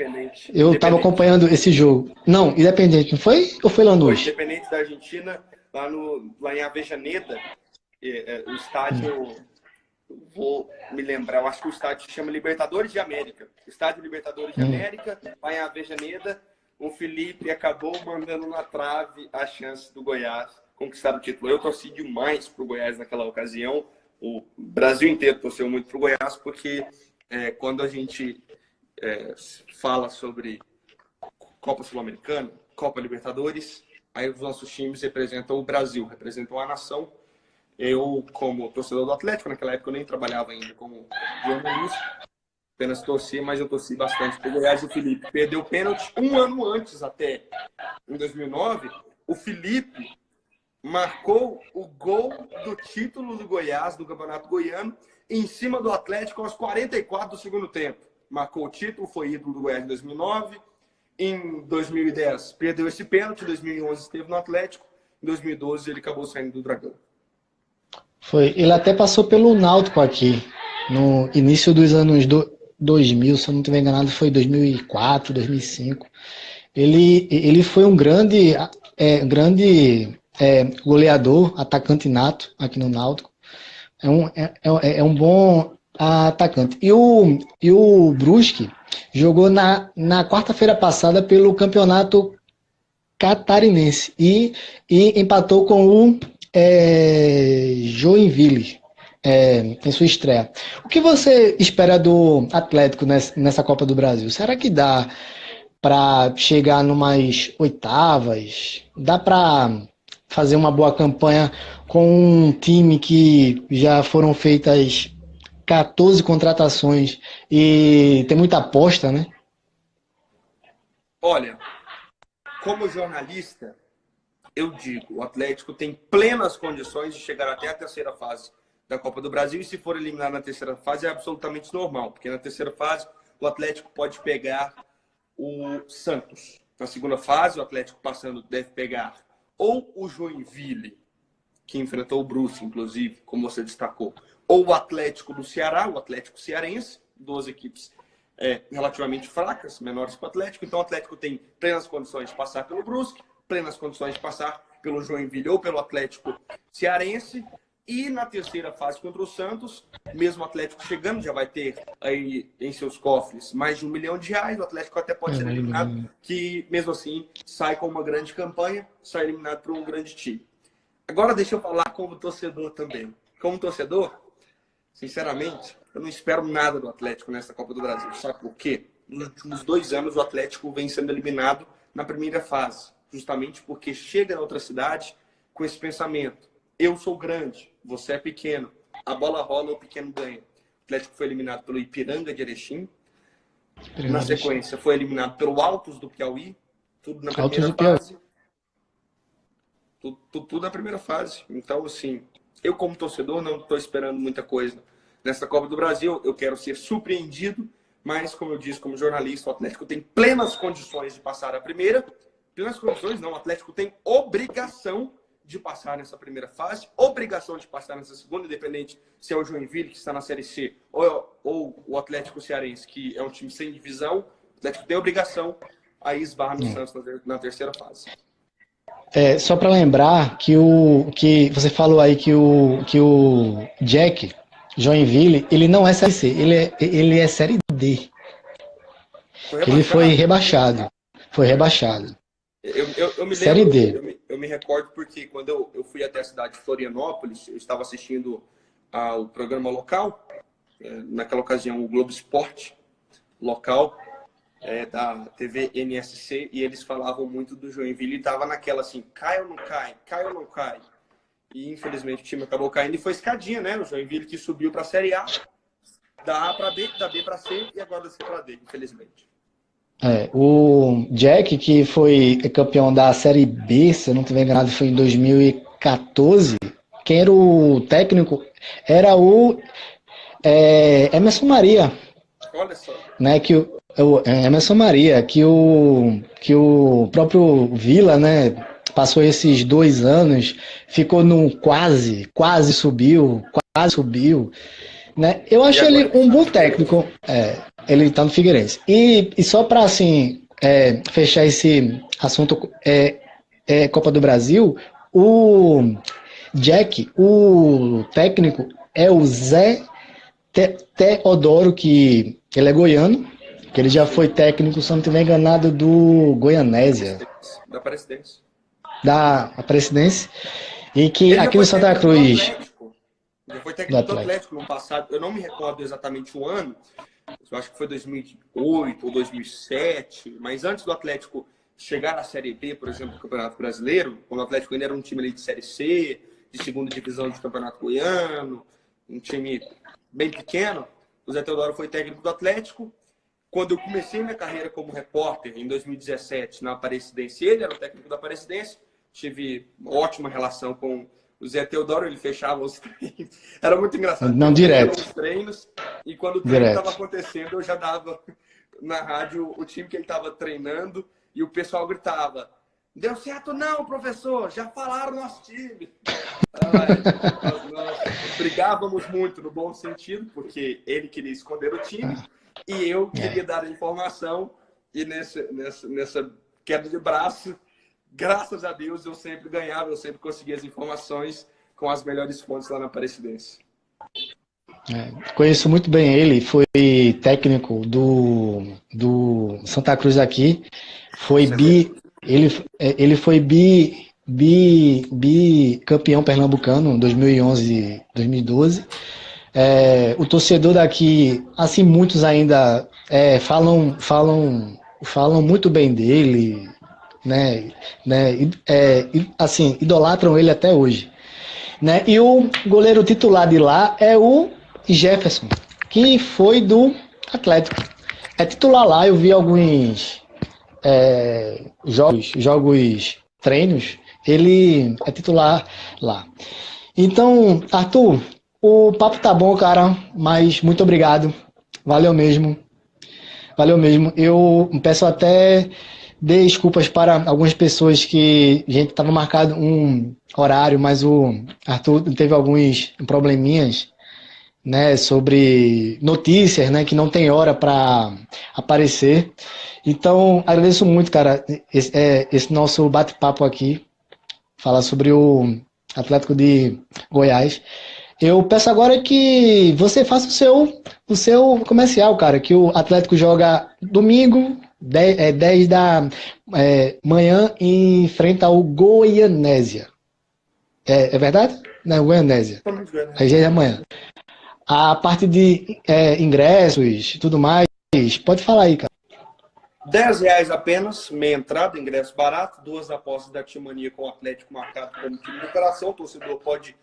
Eu estava acompanhando esse jogo. Não, Independente, não foi? Ou foi Lanús? Foi Independente da Argentina, lá em Avejaneda, o estádio, vou me lembrar, eu acho que o estádio se chama Libertadores de América. Estádio Libertadores de América, lá em Avejaneda. O Felipe acabou mandando na trave a chance do Goiás conquistar o título. Eu torci demais pro Goiás naquela ocasião. O Brasil inteiro torceu muito pro Goiás, porque quando a gente fala sobre Copa Sul-Americana, Copa Libertadores, aí os nossos times representam o Brasil, representam a nação. Eu, como torcedor do Atlético, naquela época eu nem trabalhava ainda como jornalista, apenas torci, mas eu torci bastante pro Goiás. O Felipe perdeu o pênalti um ano antes, até em 2009. O Felipe marcou o gol do título do Goiás, do Campeonato Goiano, em cima do Atlético aos 44 do segundo tempo. Marcou o título, foi ídolo do Goiás em 2009. Em 2010, perdeu esse pênalti. Em 2011, esteve no Atlético. Em 2012, ele acabou saindo do Dragão. Foi. Ele até passou pelo Náutico aqui, no início dos anos 2000, se eu não estiver enganado, foi 2004, 2005. Ele foi um grande goleador, atacante nato aqui no Náutico. É um bom atacante. E o Brusque jogou na quarta-feira passada pelo Campeonato Catarinense e empatou com o Joinville em sua estreia. O que você espera do Atlético nessa Copa do Brasil? Será que dá para chegar numas oitavas. Dá para fazer uma boa campanha com um time que já foram feitas 14 contratações e tem muita aposta, né? Olha, como jornalista, eu digo, o Atlético tem plenas condições de chegar até a terceira fase da Copa do Brasil, e se for eliminado na terceira fase é absolutamente normal, porque na terceira fase o Atlético pode pegar o Santos. Na segunda fase, o Atlético passando deve pegar ou o Joinville, que enfrentou o Brusque, inclusive, como você destacou, ou o Atlético do Ceará, o Atlético Cearense, duas equipes relativamente fracas, menores que o Atlético. Então o Atlético tem plenas condições de passar pelo Brusque, plenas condições de passar pelo Joinville ou pelo Atlético Cearense. E na terceira fase contra o Santos, mesmo o Atlético chegando, já vai ter aí em seus cofres mais de R$1 milhão. O Atlético até pode ser eliminado, que mesmo assim sai com uma grande campanha, sai eliminado por um grande time. Agora deixa eu falar como torcedor também. Como torcedor, sinceramente, eu não espero nada do Atlético nessa Copa do Brasil. Sabe por quê? Nos últimos 2 anos o Atlético vem sendo eliminado na primeira fase, justamente porque chega na outra cidade com esse pensamento: eu sou grande, você é pequeno, a bola rola, o pequeno ganha. O Atlético foi eliminado pelo Ipiranga de Erechim. Na sequência, foi eliminado pelo Altos do Piauí. Tudo na primeira fase. Tudo na primeira fase. Então, assim, eu como torcedor não estou esperando muita coisa nessa Copa do Brasil. Eu quero ser surpreendido, mas, como eu disse, como jornalista, o Atlético tem plenas condições de passar a primeira. Plenas condições não, o Atlético tem obrigação de passar nessa primeira fase, obrigação de passar nessa segunda, independente se é o Joinville, que está na Série C, ou o Atlético Cearense, que é um time sem divisão. O Atlético tem obrigação a esbarrar no Santos na terceira fase. Só para lembrar que você falou aí que o Jack Joinville, ele não é Série C, ele é Série D. Ele foi rebaixado. Foi rebaixado. Eu me Série lembro, D. eu me recordo porque quando eu fui até a cidade de Florianópolis, eu estava assistindo ao programa local, naquela ocasião o Globo Esporte local, da TV NSC, e eles falavam muito do Joinville e estava naquela assim, cai ou não cai, cai ou não cai. E infelizmente o time acabou caindo e foi escadinha, né? O Joinville que subiu para a Série A, da A para B, da B para C e agora da C para D, infelizmente. O Jack, que foi campeão da Série B, se eu não estiver enganado, foi em 2014. Quem era o técnico era o Emerson Maria. Olha só. Né, Emerson Maria, que o próprio Vila, né, passou esses 2 anos, ficou no quase subiu, né? Eu acho ele um bom técnico. Ele está no Figueirense. E só para assim, fechar esse assunto Copa do Brasil, o Jack, o técnico é o Zé Teodoro, que ele é goiano, que ele já foi técnico, se não estiver enganado, do Goianésia. Da Aparecidense. Da Aparecidense. E que aqui no Santa Cruz... Já foi técnico do Atlético no passado. Eu não me recordo exatamente o ano. Eu acho que foi 2008 ou 2007. Mas antes do Atlético chegar à Série B, por exemplo, do Campeonato Brasileiro, quando o Atlético ainda era um time ali de Série C, de segunda divisão do Campeonato Goiano, um time bem pequeno, o Zé Teodoro foi técnico do Atlético. Quando eu comecei minha carreira como repórter, em 2017, na Aparecidense, ele era o técnico da Aparecidense. Tive uma ótima relação com o Zé Teodoro, ele fechava os treinos. Era muito engraçado. Não, direto. Os treinos, e quando o treino estava acontecendo, eu já dava na rádio o time que ele estava treinando e o pessoal gritava: deu certo não, professor, já falaram nosso time. Nós brigávamos muito no bom sentido, porque ele queria esconder o time e eu queria dar a informação, e nessa queda de braço, graças a Deus, eu sempre ganhava, eu sempre conseguia as informações com as melhores fontes lá na Aparecidense. Conheço muito bem ele, foi técnico do Santa Cruz aqui, foi ele foi bicampeão pernambucano em 2011, 2012. O torcedor daqui, assim, muitos ainda falam falam muito bem dele, assim, idolatram ele até hoje, né? E o goleiro titular de lá é o Jefferson, que foi do Atlético. É titular lá, eu vi alguns jogos, treinos, ele é titular lá. Então, Arthur, o papo tá bom, cara, mas muito obrigado. Valeu mesmo. Valeu mesmo. Eu peço até desculpas para algumas pessoas que a gente estava marcado um horário, mas o Arthur teve alguns probleminhas, né, sobre notícias, né, que não tem hora para aparecer. Então, agradeço muito, cara, esse nosso bate-papo aqui, falar sobre o Atlético de Goiás. Eu peço agora que você faça o seu comercial, cara, que o Atlético joga domingo, 10 da manhã, e enfrenta o Goianésia. É verdade? Não, Goianésia. Às 10 da manhã. A parte de ingressos e tudo mais, pode falar aí, cara. R$10 apenas, meia entrada, ingresso barato, 2 apostas da Timania com o Atlético marcado como time de operação. O torcedor pode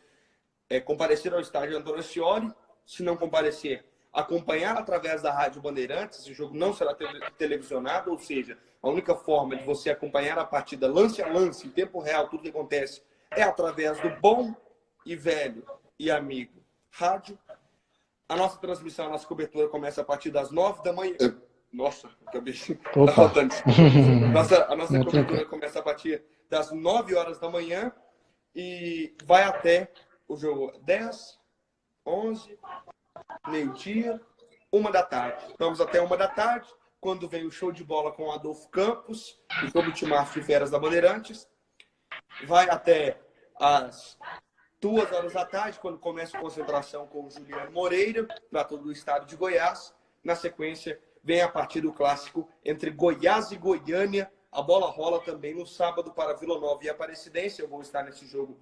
comparecer ao estádio Antônio Ascioli. Se não comparecer, acompanhar através da Rádio Bandeirantes. Esse jogo não será televisionado, ou seja, a única forma de você acompanhar a partida lance a lance, em tempo real, tudo que acontece, é através do bom e velho e amigo rádio. A nossa transmissão, a nossa cobertura começa a partir das 9 da manhã. Nossa, acabei derrotando. A nossa cobertura começa a partir das 9 horas da manhã e vai até o jogo 10, 11, meio-dia, 1 da tarde. Vamos até 1 da tarde, quando vem o show de bola com o Adolfo Campos, e todo o timaço de Feras da Bandeirantes. Vai até as 2 horas da tarde, quando começa a concentração com o Juliano Moreira, para todo o estado de Goiás. Na sequência, vem a partida do clássico entre Goiás e Goiânia. A bola rola também no sábado para Vila Nova e Aparecidense. Eu vou estar nesse jogo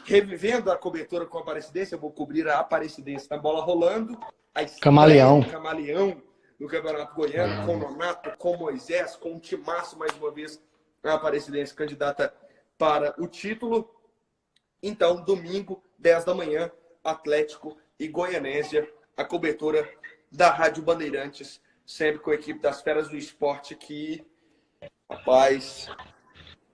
revivendo a cobertura com a Aparecidense. Eu vou cobrir a Aparecidense na bola rolando. A Camaleão no Campeonato Goiano, com Nonato, com Moisés, com o timaço, mais uma vez, a Aparecidense candidata para o título. Então, domingo, 10 da manhã, Atlético e Goianésia, a cobertura da Rádio Bandeirantes, sempre com a equipe das Feras do Esporte, que, rapaz,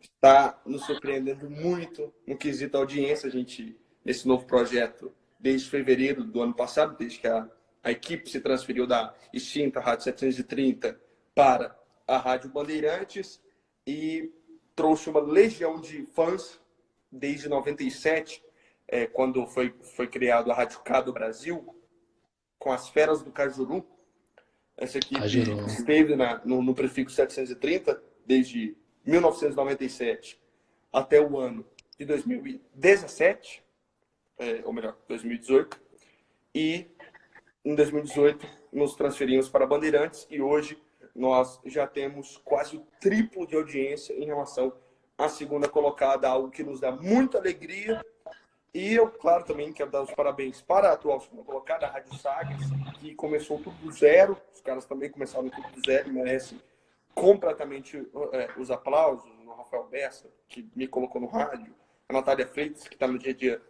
está nos surpreendendo muito no quesito audiência. A gente, nesse novo projeto, desde fevereiro do ano passado, desde que a equipe se transferiu da extinta Rádio 730 para a Rádio Bandeirantes, e trouxe uma legião de fãs desde 97, quando foi criado a Rádio K do Brasil, com as Feras do Cajuru. Essa equipe esteve no prefixo 730 desde 1997 até o ano de 2017, ou melhor, 2018. E em 2018 nos transferimos para Bandeirantes e hoje nós já temos quase o triplo de audiência em relação à segunda colocada, algo que nos dá muita alegria. E eu, claro, também quero dar os parabéns para a atual segunda colocada, a Rádio Sagres, que começou tudo do zero. Os caras também começaram tudo do zero e merecem completamente os aplausos. O Rafael Bessa, que me colocou no rádio, a Natália Freitas, que está no dia a dia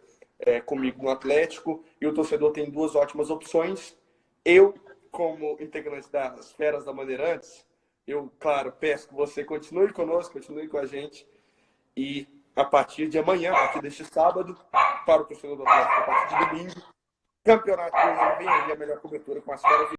comigo no Atlético, e o torcedor tem 2 ótimas opções. Eu, como integrante das Feras da Bandeirantes, eu, claro, peço que você continue conosco, continue com a gente, e a partir de amanhã, a partir deste sábado, para o torcedor do Atlético, a partir de domingo, Campeonato Goiano vem aí a melhor cobertura com as Feras